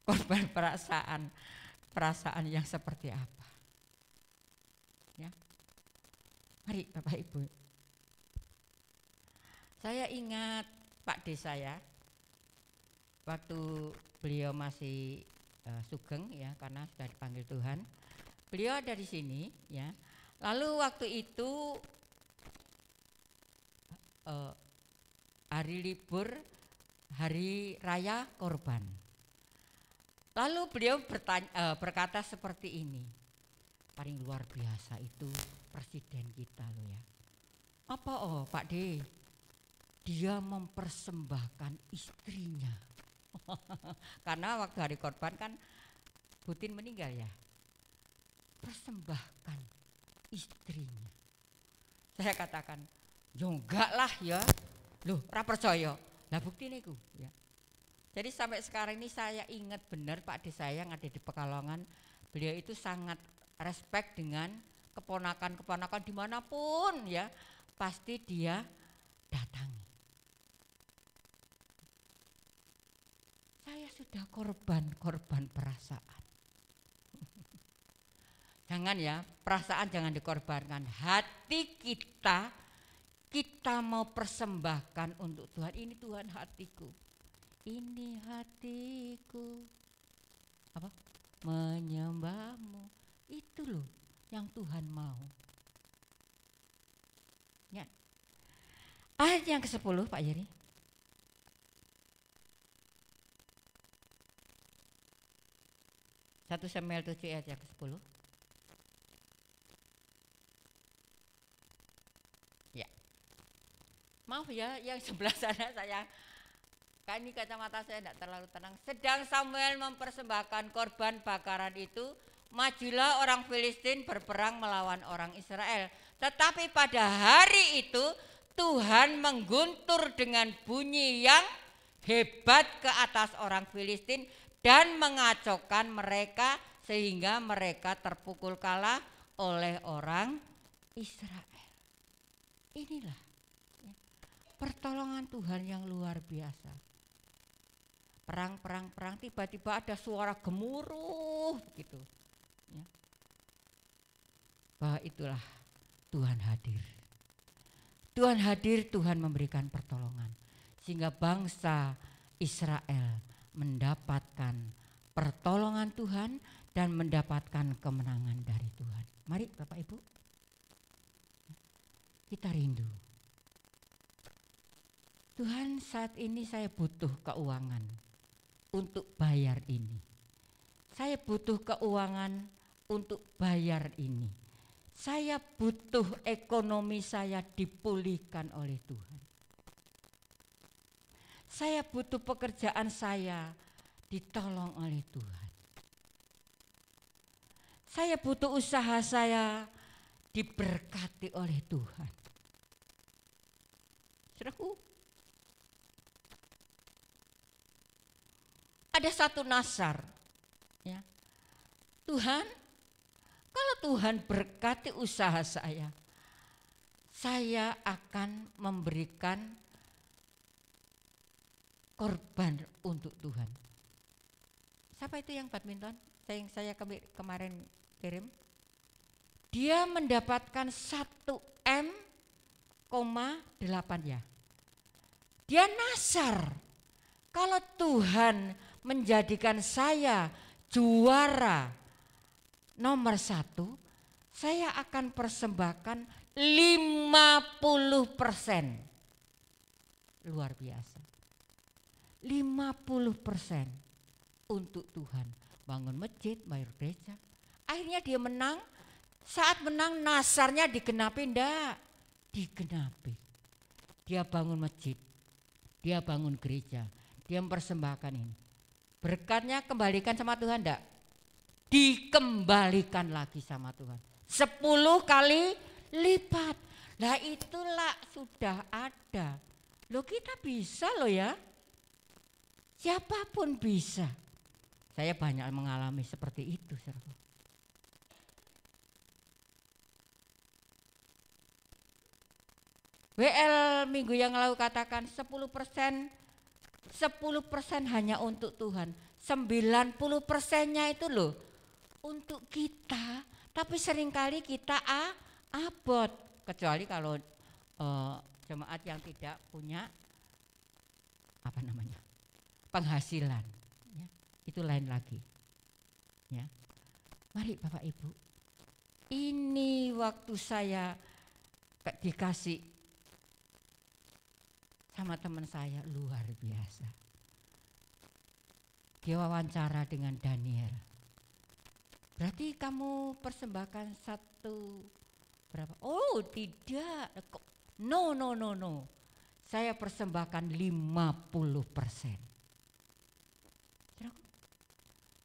Korban perasaan. Perasaan yang seperti apa? Ya. Mari Bapak Ibu. Saya ingat Pak D saya waktu beliau masih sugeng, ya, karena sudah dipanggil Tuhan. Beliau ada di sini, ya. Lalu waktu itu hari libur, hari raya korban. Lalu beliau berkata seperti ini, paling luar biasa itu presiden kita loh, ya. Apa Pak D? Dia mempersembahkan istrinya. Karena waktu hari korban kan Putin meninggal, ya. Persembahkan istrinya. Saya katakan, yo enggak lah ya. Loh, ora percaya. Lah bukti niku, ya. Jadi sampai sekarang ini saya ingat benar Pak D saya yang ada di Pekalongan. Beliau itu sangat respect dengan keponakan-keponakan dimanapun, ya. Pasti dia datangi. Saya sudah korban perasaan. Jangan, ya, perasaan jangan dikorbankan. Hati kita mau persembahkan untuk Tuhan. Ini Tuhan hatiku. Ini hatiku apa? Menyembahmu. Itu loh yang Tuhan mau. Ya. Ayat yang ke-10 Pak Yeri. Satu Samuel 7 ayat yang ke-10. Ya. Maaf ya, yang sebelah sana saya kan ini kacamata saya tidak terlalu tenang. Sedang Samuel mempersembahkan korban bakaran itu, majulah orang Filistin berperang melawan orang Israel. Tetapi pada hari itu Tuhan mengguntur dengan bunyi yang hebat ke atas orang Filistin dan mengacaukan mereka sehingga mereka terpukul kalah oleh orang Israel. Inilah pertolongan Tuhan yang luar biasa. Perang, tiba-tiba ada suara gemuruh gitu. Ya. Bahwa itulah Tuhan hadir. Tuhan hadir, Tuhan memberikan pertolongan. Sehingga bangsa Israel mendapatkan pertolongan Tuhan dan mendapatkan kemenangan dari Tuhan. Mari Bapak Ibu, kita rindu. Tuhan, saat ini saya butuh keuangan untuk bayar ini. Saya butuh keuangan untuk bayar ini. Saya butuh ekonomi saya dipulihkan oleh Tuhan. Saya butuh pekerjaan saya ditolong oleh Tuhan. Saya butuh usaha saya diberkati oleh Tuhan. Saudaraku, ada satu nasar, ya. Tuhan, kalau Tuhan berkati usaha saya akan memberikan korban untuk Tuhan. Siapa itu yang badminton? Yang saya kemarin kirim. Dia mendapatkan 1,8 ya. Dia nasar. Kalau Tuhan menjadikan saya juara nomor 1, saya akan persembahkan 50%. Luar biasa. 50% untuk Tuhan. Bangun masjid, bayar gereja. Akhirnya dia menang. Saat menang nasarnya digenapi, enggak? Digenapi. Dia bangun masjid. Dia bangun gereja. Dia mempersembahkan ini. Berkatnya kembalikan sama Tuhan enggak? Dikembalikan lagi sama Tuhan. 10 kali lipat. Lah itulah sudah ada. Loh kita bisa loh ya. Siapapun bisa. Saya banyak mengalami seperti itu. WL minggu yang lalu katakan 10% hanya untuk Tuhan. 90%-nya itu loh untuk kita. Tapi seringkali kita abot. Kecuali kalau jemaat yang tidak punya penghasilan, ya, itu lain lagi. Ya. Mari Bapak Ibu, ini waktu saya dikasih sama teman saya luar biasa. Dia wawancara dengan Daniel. Berarti kamu persembahkan berapa? Oh tidak, no. Saya persembahkan 50%.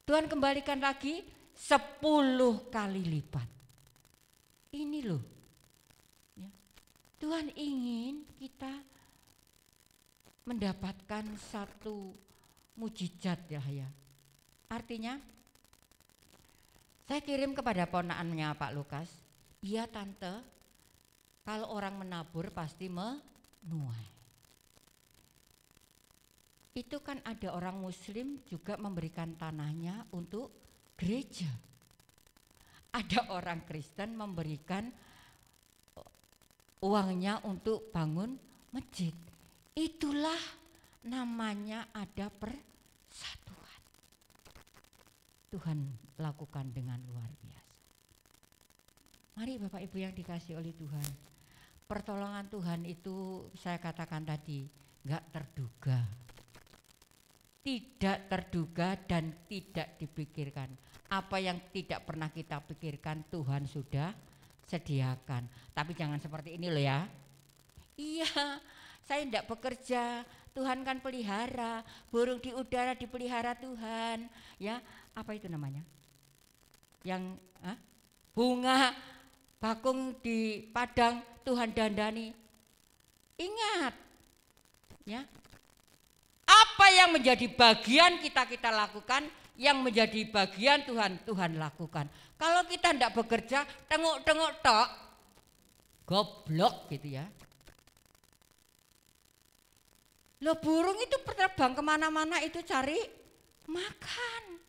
Tuhan kembalikan lagi 10 kali lipat. Ini loh. Ya. Tuhan ingin kita mendapatkan satu mujizat ya. Artinya saya kirim kepada ponakannya Pak Lukas. Iya tante, kalau orang menabur pasti menuai. Itu kan ada orang muslim juga memberikan tanahnya untuk gereja. Ada orang Kristen memberikan uangnya untuk bangun masjid. Itulah namanya ada persatuan. Tuhan lakukan dengan luar biasa. Mari Bapak Ibu yang dikasih oleh Tuhan, pertolongan Tuhan itu saya katakan tadi enggak terduga. Tidak terduga dan tidak dipikirkan. Apa yang tidak pernah kita pikirkan Tuhan sudah sediakan. Tapi jangan seperti ini loh ya. Iya, saya tidak bekerja, Tuhan kan pelihara, burung di udara dipelihara Tuhan. Ya, apa itu namanya? Yang bunga bakung di padang Tuhan dandani. Ingat, ya. Apa yang menjadi bagian kita lakukan, yang menjadi bagian Tuhan lakukan. Kalau kita tidak bekerja, tengok-tengok tok, goblok gitu ya. Loh, burung itu terbang kemana-mana itu cari makan.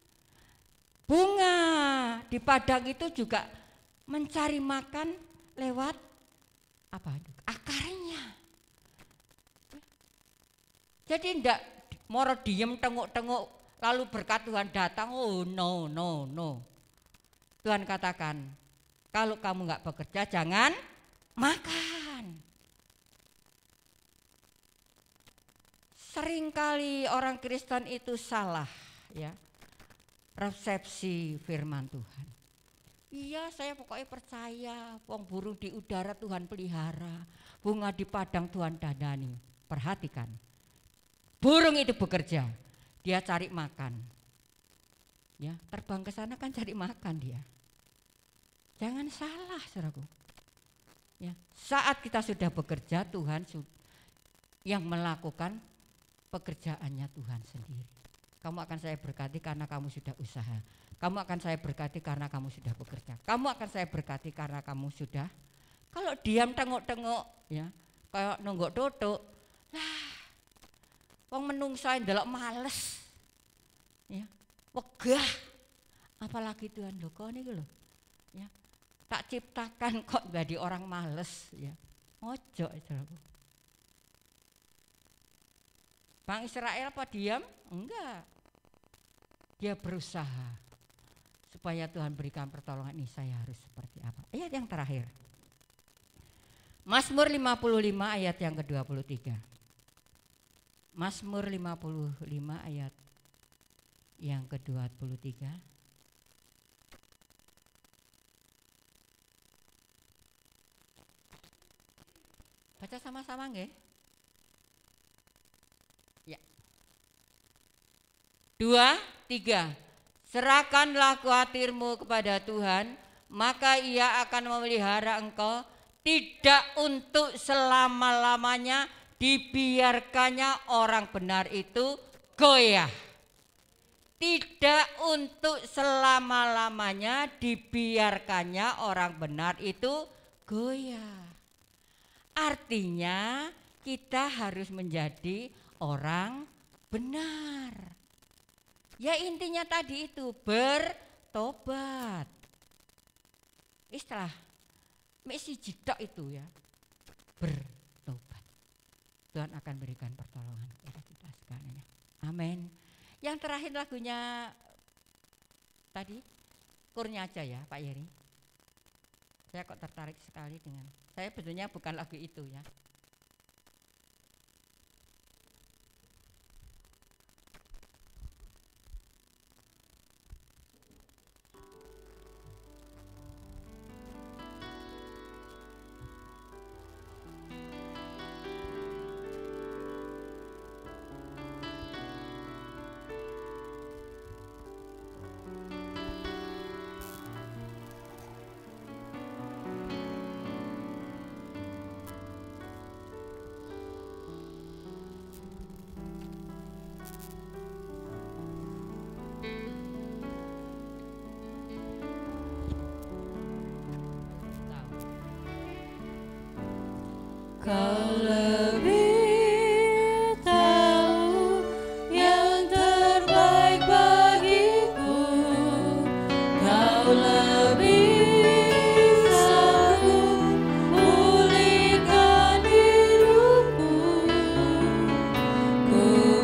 Bunga di padang itu juga mencari makan lewat apa? Akarnya. Jadi ndak moro diem tengok-tengok lalu berkat Tuhan datang. Oh no. Tuhan katakan, kalau kamu nggak bekerja jangan makan. Seringkali orang Kristen itu salah ya resepsi firman Tuhan. Iya, saya pokoknya percaya, wong burung di udara Tuhan pelihara, bunga di padang Tuhan dandani. Perhatikan, burung itu bekerja, dia cari makan. Ya, terbang ke sana kan cari makan dia. Jangan salah, saudaraku. Ya, saat kita sudah bekerja, Tuhan yang melakukan pekerjaannya Tuhan sendiri. Kamu akan saya berkati karena kamu sudah usaha. Kamu akan saya berkati karena kamu sudah bekerja. Kamu akan saya berkati karena kamu sudah. Kalau diam tengok-tengok ya, kayak nonggok totok. Lah, wong menungsa ndelok males. Ya, wegah. Apalagi Tuhan lho kok niku lho. Ya. Tak ciptakan kok jadi orang males ya. Ojo saudaraku. Bang Israel apa diam? Enggak. Dia berusaha supaya Tuhan berikan pertolongan. Ini saya harus seperti apa? Ayat yang terakhir. Mazmur 55 ayat yang ke-23. Mazmur 55 ayat yang ke-23. Baca sama-sama nggih? Ya. 2, 3. Serahkanlah khawatirmu kepada Tuhan, maka Ia akan memelihara engkau. Tidak untuk selama-lamanya dibiarkannya orang benar itu goyah. Tidak untuk selama-lamanya dibiarkannya orang benar itu goyah. Artinya kita harus menjadi orang benar. Ya intinya tadi itu bertobat. Istilah misi jidak itu ya, bertobat. Tuhan akan berikan pertolongan kepada kita sekalian. Amin. Yang terakhir lagunya tadi Kurnia Aja ya Pak Yeri. Saya kok tertarik sekali dengan, saya betulnya bukan lagu itu ya. Kau lebih tahu yang terbaik bagiku. Kau lebih sanggup pulihkan hidupku. Ku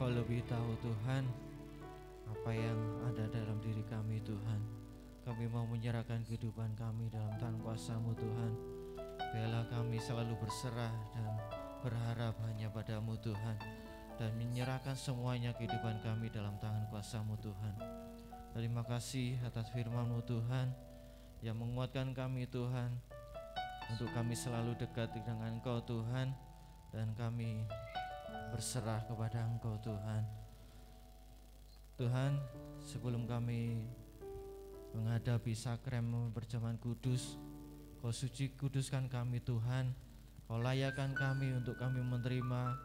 Engkau lebih tahu Tuhan apa yang ada dalam diri kami Tuhan. Kami mau menyerahkan kehidupan kami dalam tangan kuasa-Mu Tuhan. Biarlah kami selalu berserah dan berharap hanya pada-Mu Tuhan, dan menyerahkan semuanya kehidupan kami dalam tangan kuasa-Mu Tuhan. Terima kasih atas firman-Mu Tuhan yang menguatkan kami Tuhan, untuk kami selalu dekat dengan Engkau Tuhan, dan kami berserah kepada Engkau Tuhan. Tuhan, sebelum kami menghadapi sakramen perjamuan kudus, Kau suci kuduskan kami Tuhan. Kau layakkan kami untuk kami menerima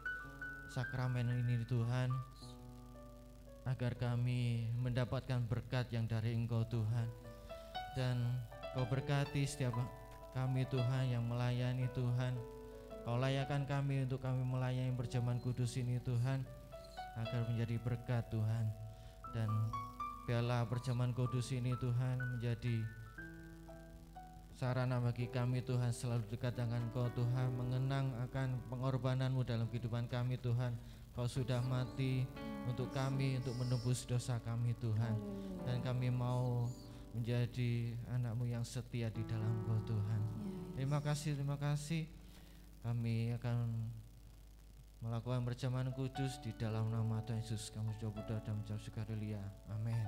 sakramen ini Tuhan, agar kami mendapatkan berkat yang dari Engkau Tuhan. Dan Kau berkati setiap kami Tuhan yang melayani Tuhan. Kau layakkan kami untuk kami melayani perjamuan kudus ini Tuhan, agar menjadi berkat Tuhan. Dan biarlah perjamuan kudus ini Tuhan menjadi sarana bagi kami Tuhan selalu dekat dengan Kau Tuhan, mengenang akan pengorbanan-Mu dalam kehidupan kami Tuhan. Kau sudah mati untuk kami, untuk menebus dosa kami Tuhan, dan kami mau menjadi anak-Mu yang setia di dalam Kau Tuhan. Terima kasih kami akan melakukan perjamuan kudus di dalam nama Tuhan Yesus. Kami sudah berdoa dan mengucap sukaria. Amin.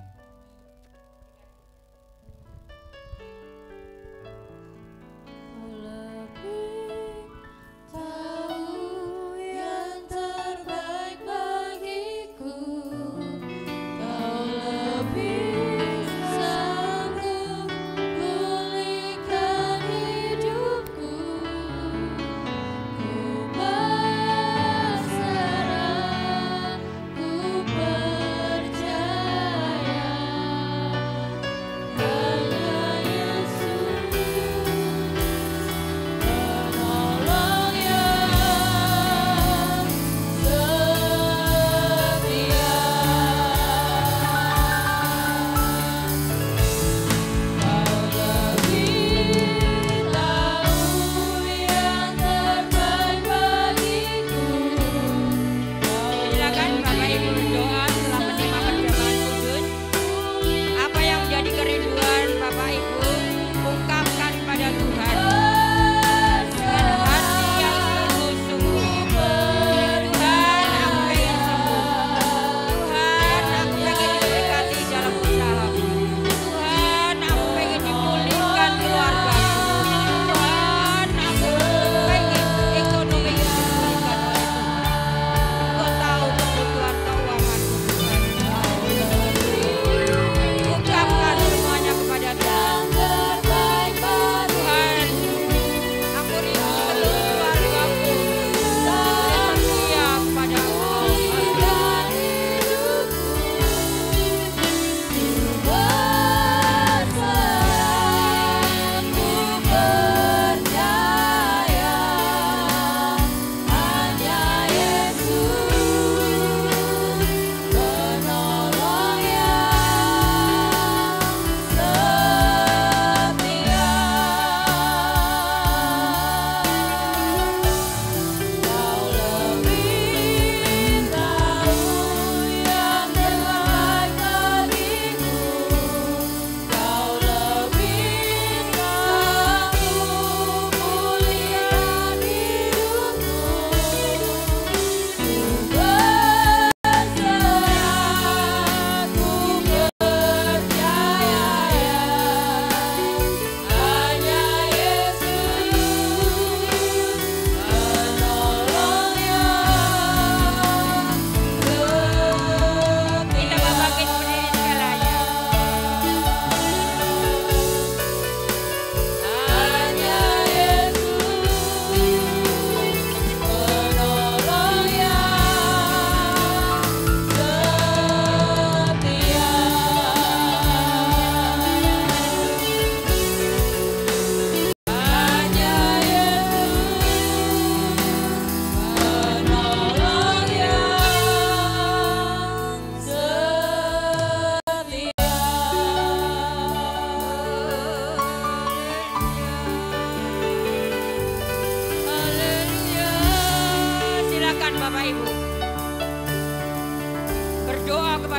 Bapak Ibu.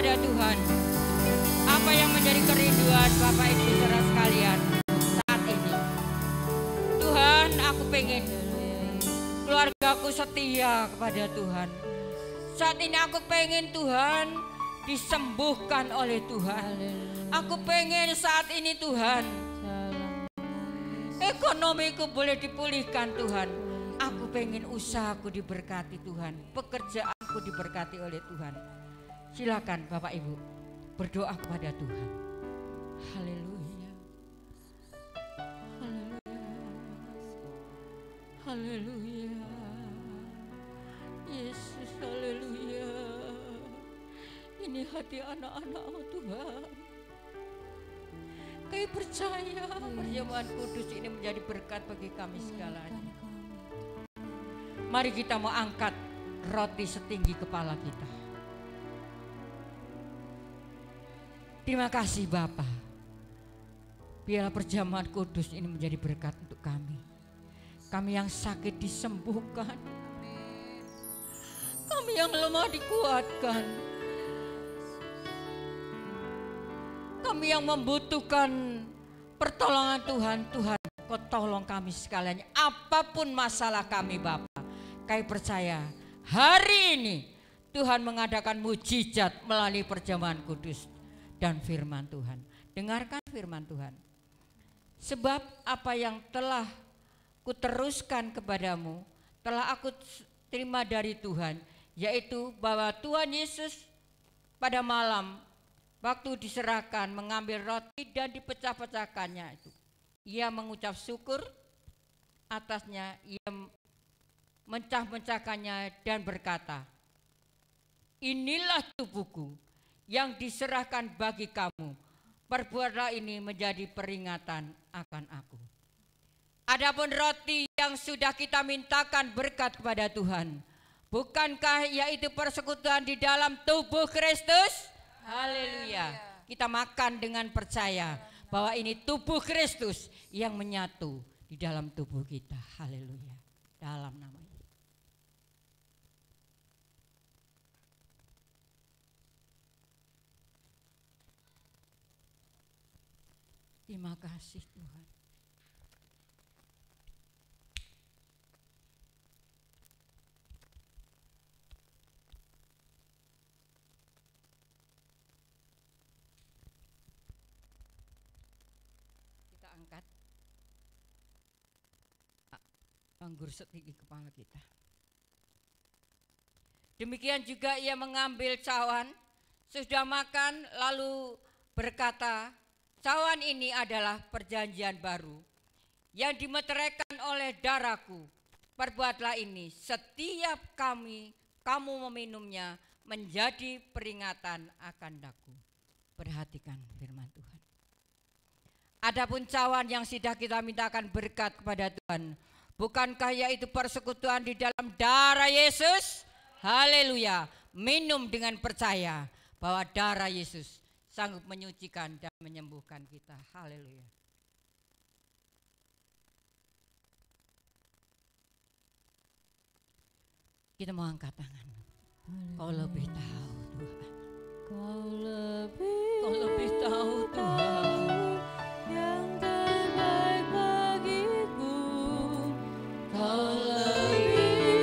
kepada Tuhan. Apa yang menjadi kerinduan Bapak Ibu saudara sekalian saat ini? Tuhan, aku pengen keluargaku setia kepada Tuhan. Saat ini aku pengen Tuhan disembuhkan oleh Tuhan. Aku pengen saat ini Tuhan ekonomiku boleh dipulihkan Tuhan. Aku pengen usahaku diberkati Tuhan. Pekerjaanku diberkati oleh Tuhan. Silakan Bapak Ibu berdoa kepada Tuhan. Haleluya. Haleluya. Haleluya. Yesus, haleluya. Ini hati anak-anak-mu Tuhan. Kami percaya perjamuan kudus ini menjadi berkat bagi kami segalanya. Mari kita mau angkat roti setinggi kepala kita. Terima kasih Bapa. Biarlah perjamuan kudus ini menjadi berkat untuk kami. Kami yang sakit disembuhkan. Kami yang lemah dikuatkan. Kami yang membutuhkan pertolongan Tuhan, Tuhan Kau tolong kami sekalian. Apapun masalah kami Bapa, kami percaya hari ini Tuhan mengadakan mujizat melalui perjamuan kudus dan firman Tuhan. Dengarkan firman Tuhan. Sebab apa yang telah kuteruskan kepadamu, telah aku terima dari Tuhan, yaitu bahwa Tuhan Yesus pada malam waktu diserahkan mengambil roti dan dipecah-pecahkannya itu. Ia mengucap syukur atasnya, ia mencah-mecahkannya dan berkata, inilah tubuhku yang diserahkan bagi kamu. Perbuatlah ini menjadi peringatan akan aku. Adapun roti yang sudah kita mintakan berkat kepada Tuhan, bukankah yaitu persekutuan di dalam tubuh Kristus? Haleluya. Kita makan dengan percaya bahwa ini tubuh Kristus yang menyatu di dalam tubuh kita. Haleluya. Dalam nama Yesus. Terima kasih Tuhan. Angkat anggur setinggi kepala kita. Demikian juga ia mengambil cawan, sudah makan lalu berkata, cawan ini adalah perjanjian baru yang dimeteraikan oleh darahku. Perbuatlah ini setiap kamu meminumnya menjadi peringatan akan aku. Perhatikan firman Tuhan. Adapun cawan yang sudah kita mintakan berkat kepada Tuhan, bukankah yaitu persekutuan di dalam darah Yesus? Haleluya. Minum dengan percaya bahwa darah Yesus sanggup menyucikan dan menyembuhkan kita. Haleluya. Kita mau angkat tangan. Kau lebih tahu Tuhan. Kau lebih tahu Tuhan. Yang terbaik bagiku, kau lebih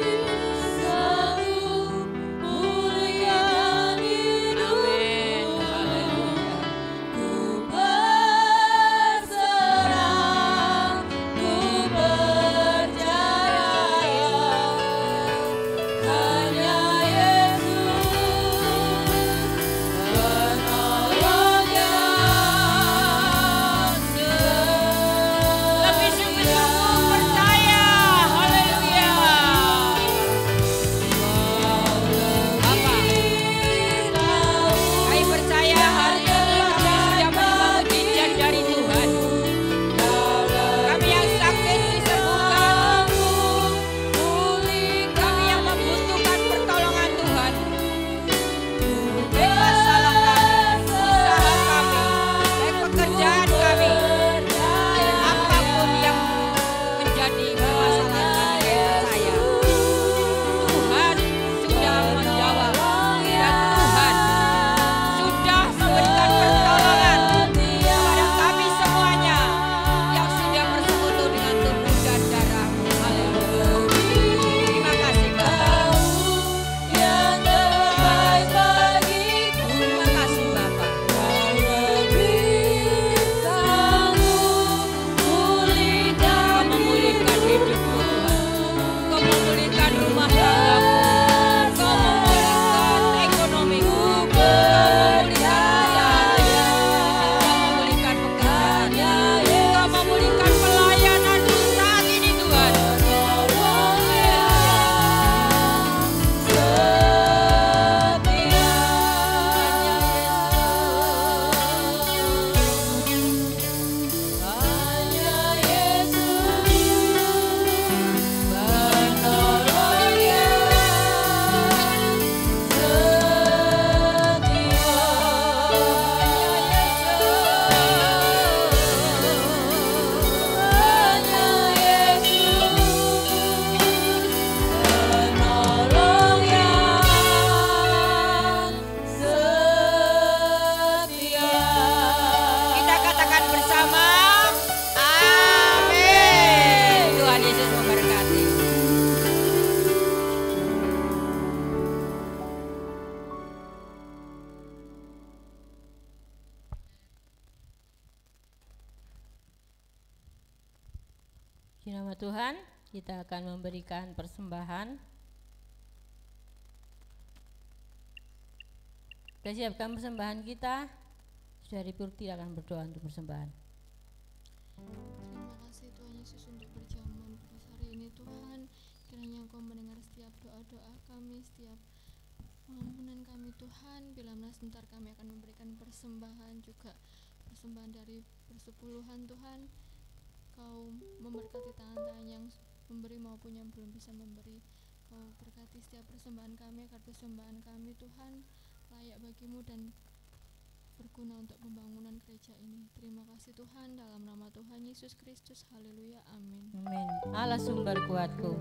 sanggup pulihkan hidupku. Haleluya. Ku berserah, ku percaya hanya Yesus penolongnya. Tuhan, kita akan memberikan persembahan. Kita siapkan persembahan kita. Saudari Purti akan berdoa untuk persembahan. Terima kasih Tuhan Yesus untuk perjamuan kudus hari ini Tuhan. Kiranya Engkau mendengar setiap doa-doa kami, setiap pengampunan kami Tuhan. Bila mana sebentar kami akan memberikan persembahan, juga persembahan dari persepuluhan Tuhan. Kau memberkati tangan-tangan yang memberi maupun yang belum bisa memberi. Kau berkati setiap persembahan kami, agar persembahan kami Tuhan layak bagimu dan berguna untuk pembangunan gereja ini. Terima kasih Tuhan, dalam nama Tuhan Yesus Kristus. Haleluya, amin. Amin. Allah sumber kuatku.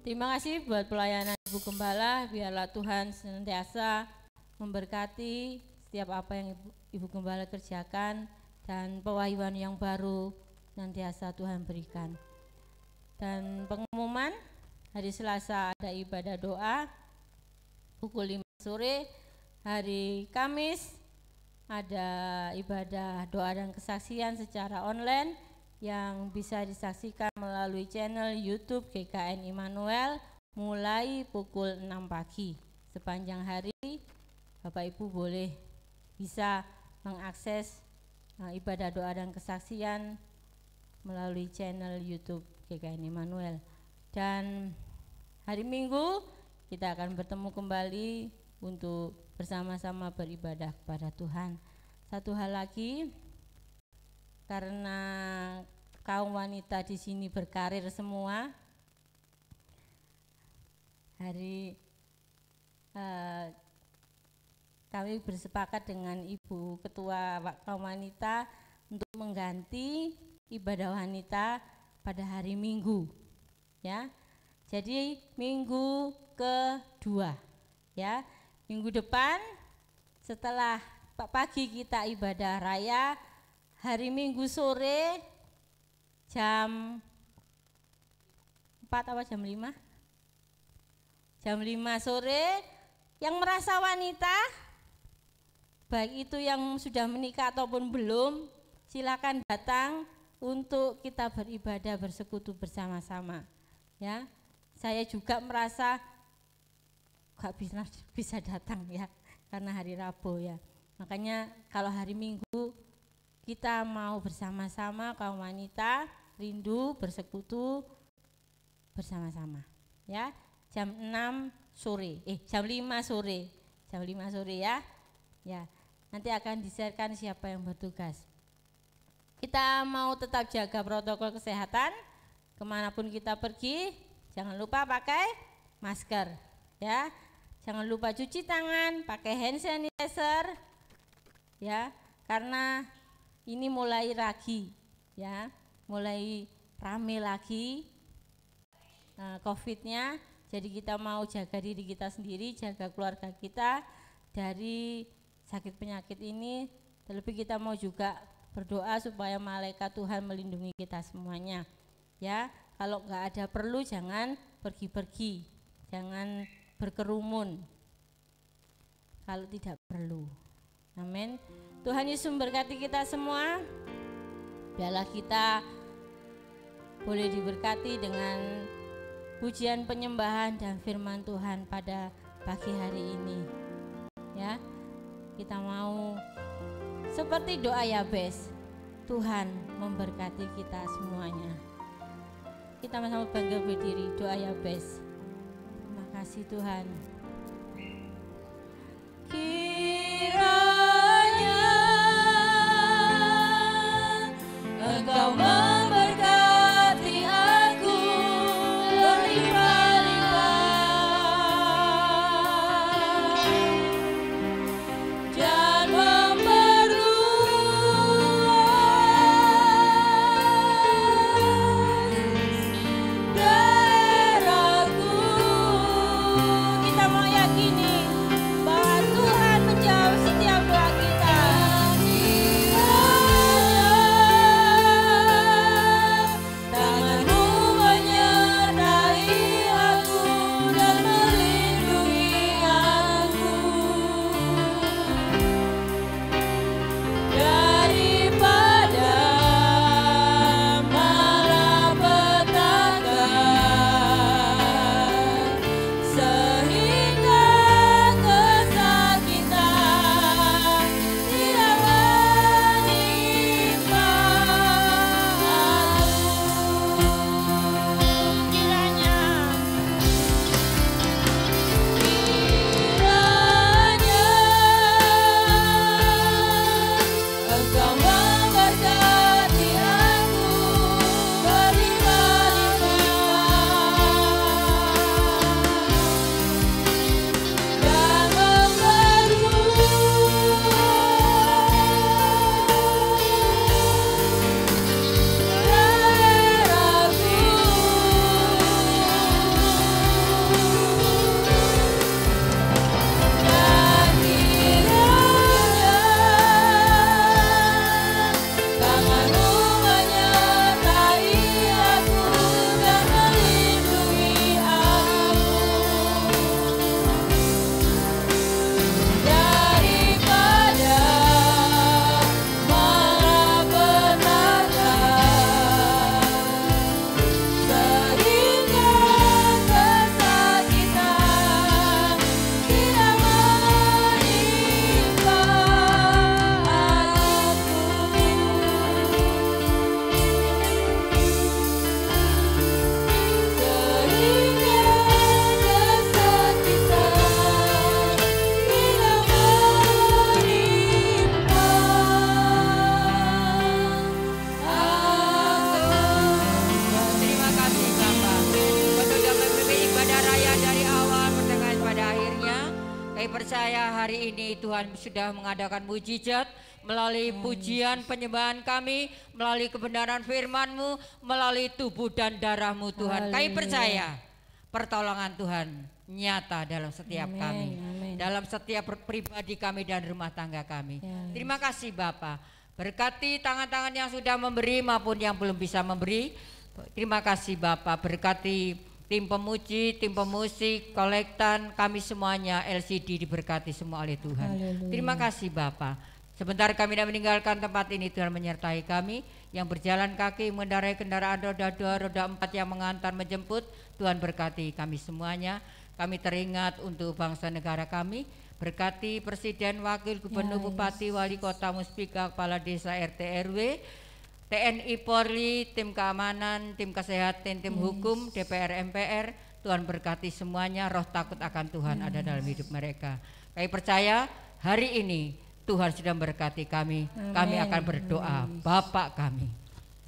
Terima kasih buat pelayanan Ibu Gembala. Biarlah Tuhan senantiasa memberkati setiap apa yang Ibu Gembala kerjakan, dan pewahyuan yang baru senantiasa Tuhan berikan. Dan pengumuman, hari Selasa ada ibadah doa pukul 5 sore. Hari Kamis ada ibadah doa dan kesaksian secara online yang bisa disaksikan melalui channel YouTube GKN Immanuel mulai pukul 6 pagi. Sepanjang hari Bapak Ibu boleh bisa mengakses ibadah doa dan kesaksian melalui channel YouTube GKN Immanuel. Dan hari Minggu kita akan bertemu kembali untuk bersama-sama beribadah kepada Tuhan. Satu hal lagi, karena kaum wanita di sini berkarir semua, hari kami bersepakat dengan Ibu Ketua Kaum Wanita untuk mengganti ibadah wanita pada hari Minggu, ya. Jadi minggu kedua, ya. Minggu depan setelah pagi kita ibadah raya, hari Minggu sore jam 4 apa jam 5? Jam 5 sore yang merasa wanita, baik itu yang sudah menikah ataupun belum, silakan datang untuk kita beribadah bersekutu bersama-sama. Ya, saya juga merasa gak bisa datang ya, karena hari Rabu ya. Makanya kalau hari Minggu kita mau bersama-sama kaum wanita rindu bersekutu bersama-sama. Ya, jam 6 sore, jam 5 sore, jam 5 sore ya. Ya, nanti akan di-share-kan siapa yang bertugas. Kita mau tetap jaga protokol kesehatan, kemanapun kita pergi, jangan lupa pakai masker, ya. Jangan lupa cuci tangan, pakai hand sanitizer, ya. Karena ini mulai lagi, ya, mulai rame lagi COVID-nya. Jadi kita mau jaga diri kita sendiri, jaga keluarga kita dari sakit penyakit ini. Terlebih kita mau juga berdoa supaya malaikat Tuhan melindungi kita semuanya. Ya, kalau nggak ada perlu jangan pergi-pergi, jangan berkerumun kalau tidak perlu. Amin. Tuhan Yesus memberkati kita semua. Biarlah kita boleh diberkati dengan pujian penyembahan dan firman Tuhan pada pagi hari ini. Ya, kita mau seperti doa Yabes, Tuhan memberkati kita semuanya. Kita sama-sama bangga berdiri, doa Yabes. Terima kasih Tuhan. Kiranya Engkau memberkati aku berlimpah-limpah dan memperluas daerahku. Kita hari ini Tuhan sudah mengadakan mujizat melalui pujian penyembahan kami, melalui kebenaran firman-Mu, melalui tubuh dan darah-Mu Tuhan. Kami percaya pertolongan Tuhan nyata dalam setiap kami, dalam setiap pribadi kami dan rumah tangga kami. Terima kasih Bapa. Berkati tangan-tangan yang sudah memberi maupun yang belum bisa memberi. Terima kasih Bapa. Berkati tim pemuji, tim pemusik, kolektan, kami semuanya LCD diberkati semua oleh Tuhan. Terima kasih Bapa. Sebentar kami tidak meninggalkan tempat ini, Tuhan menyertai kami yang berjalan kaki, mengendarai kendaraan roda 2, roda 4 yang mengantar, menjemput. Tuhan berkati kami semuanya. Kami teringat untuk bangsa negara kami. Berkati Presiden, Wakil Gubernur, Bupati, Wali Kota, Muspika, Kepala Desa, RT, RW, TNI, Polri, tim keamanan, tim kesehatan, tim hukum, DPR, MPR. Tuhan berkati semuanya, roh takut akan Tuhan ada dalam hidup mereka. Kami percaya hari ini Tuhan sudah memberkati kami. Kami akan berdoa, Bapa kami,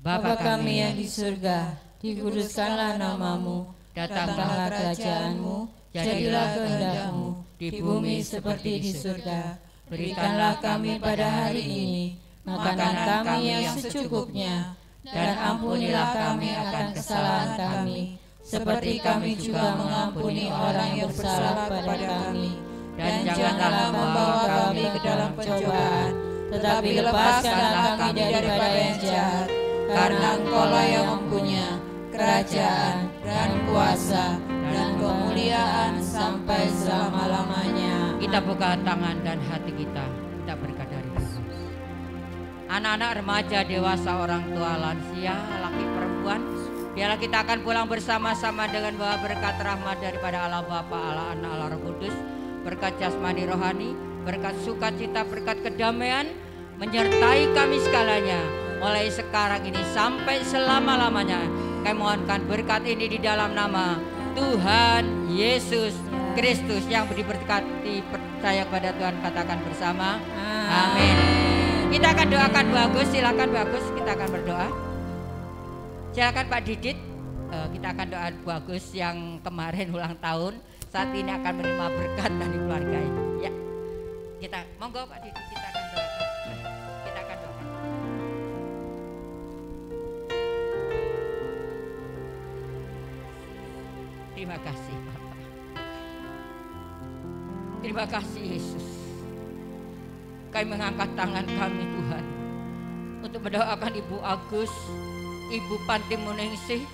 Bapa kami yang di surga, dikuduskanlah nama-Mu, datanglah kerajaan-Mu, jadilah kehendak-Mu di bumi seperti di surga. Berikanlah kami pada hari ini makanan kami yang secukupnya, dan ampunilah kami akan kesalahan kami, seperti kami juga mengampuni orang yang bersalah kepada kami. Dan janganlah membawa kami ke dalam pencobaan, tetapi lepaskanlah kami daripada yang jahat, karena Engkau-lah yang mempunyai kerajaan dan kuasa dan kemuliaan sampai selama-lamanya. Kita buka tangan dan hati kita berkat dari Tuhan. Anak-anak, remaja, dewasa, orang tua, lansia, laki perempuan, biarlah kita akan pulang bersama-sama dengan bawa berkat rahmat daripada Allah Bapa, Allah Anak, Allah Roh Kudus, berkat jasmani rohani, berkat sukacita, berkat kedamaian menyertai kami segalanya mulai sekarang ini sampai selama-lamanya. Kami mohonkan berkat ini di dalam nama Tuhan Yesus Kristus yang diberkati. Percaya kepada Tuhan, katakan bersama amin. Kita akan doakan bagus, silakan bagus, kita akan berdoa. Silakan Pak Didit, kita akan doa bagus yang kemarin ulang tahun, saat ini akan menerima berkat dari keluarga ini. Ya, kita monggo Pak Didit, kita akan doakan. Kita akan doakan. Terima kasih Bapak. Terima kasih Yesus. Kami mengangkat tangan kami Tuhan untuk mendoakan Ibu Agus, Ibu Panti Muningsih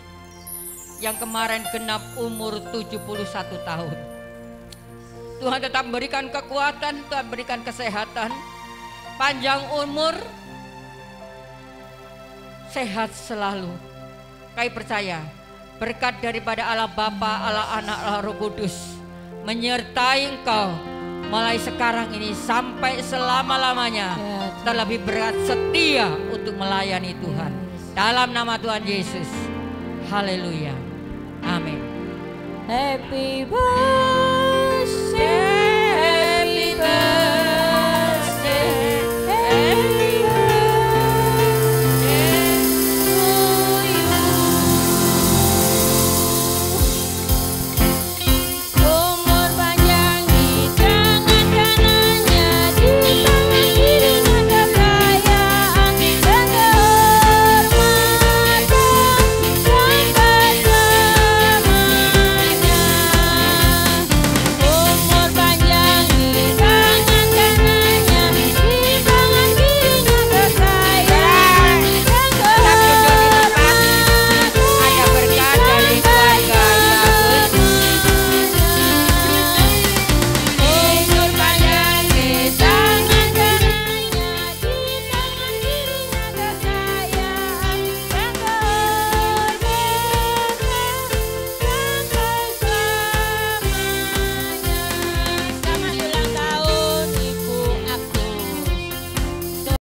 yang kemarin genap umur 71 tahun. Tuhan tetap berikan kekuatan, Tuhan berikan kesehatan, panjang umur, sehat selalu. Kami percaya berkat daripada Allah Bapa, Allah Anak, Allah Roh Kudus menyertai Engkau mulai sekarang ini sampai selama-lamanya. Terlebih berat setia untuk melayani Tuhan. Dalam nama Tuhan Yesus. Haleluya. Amin. Happy birthday.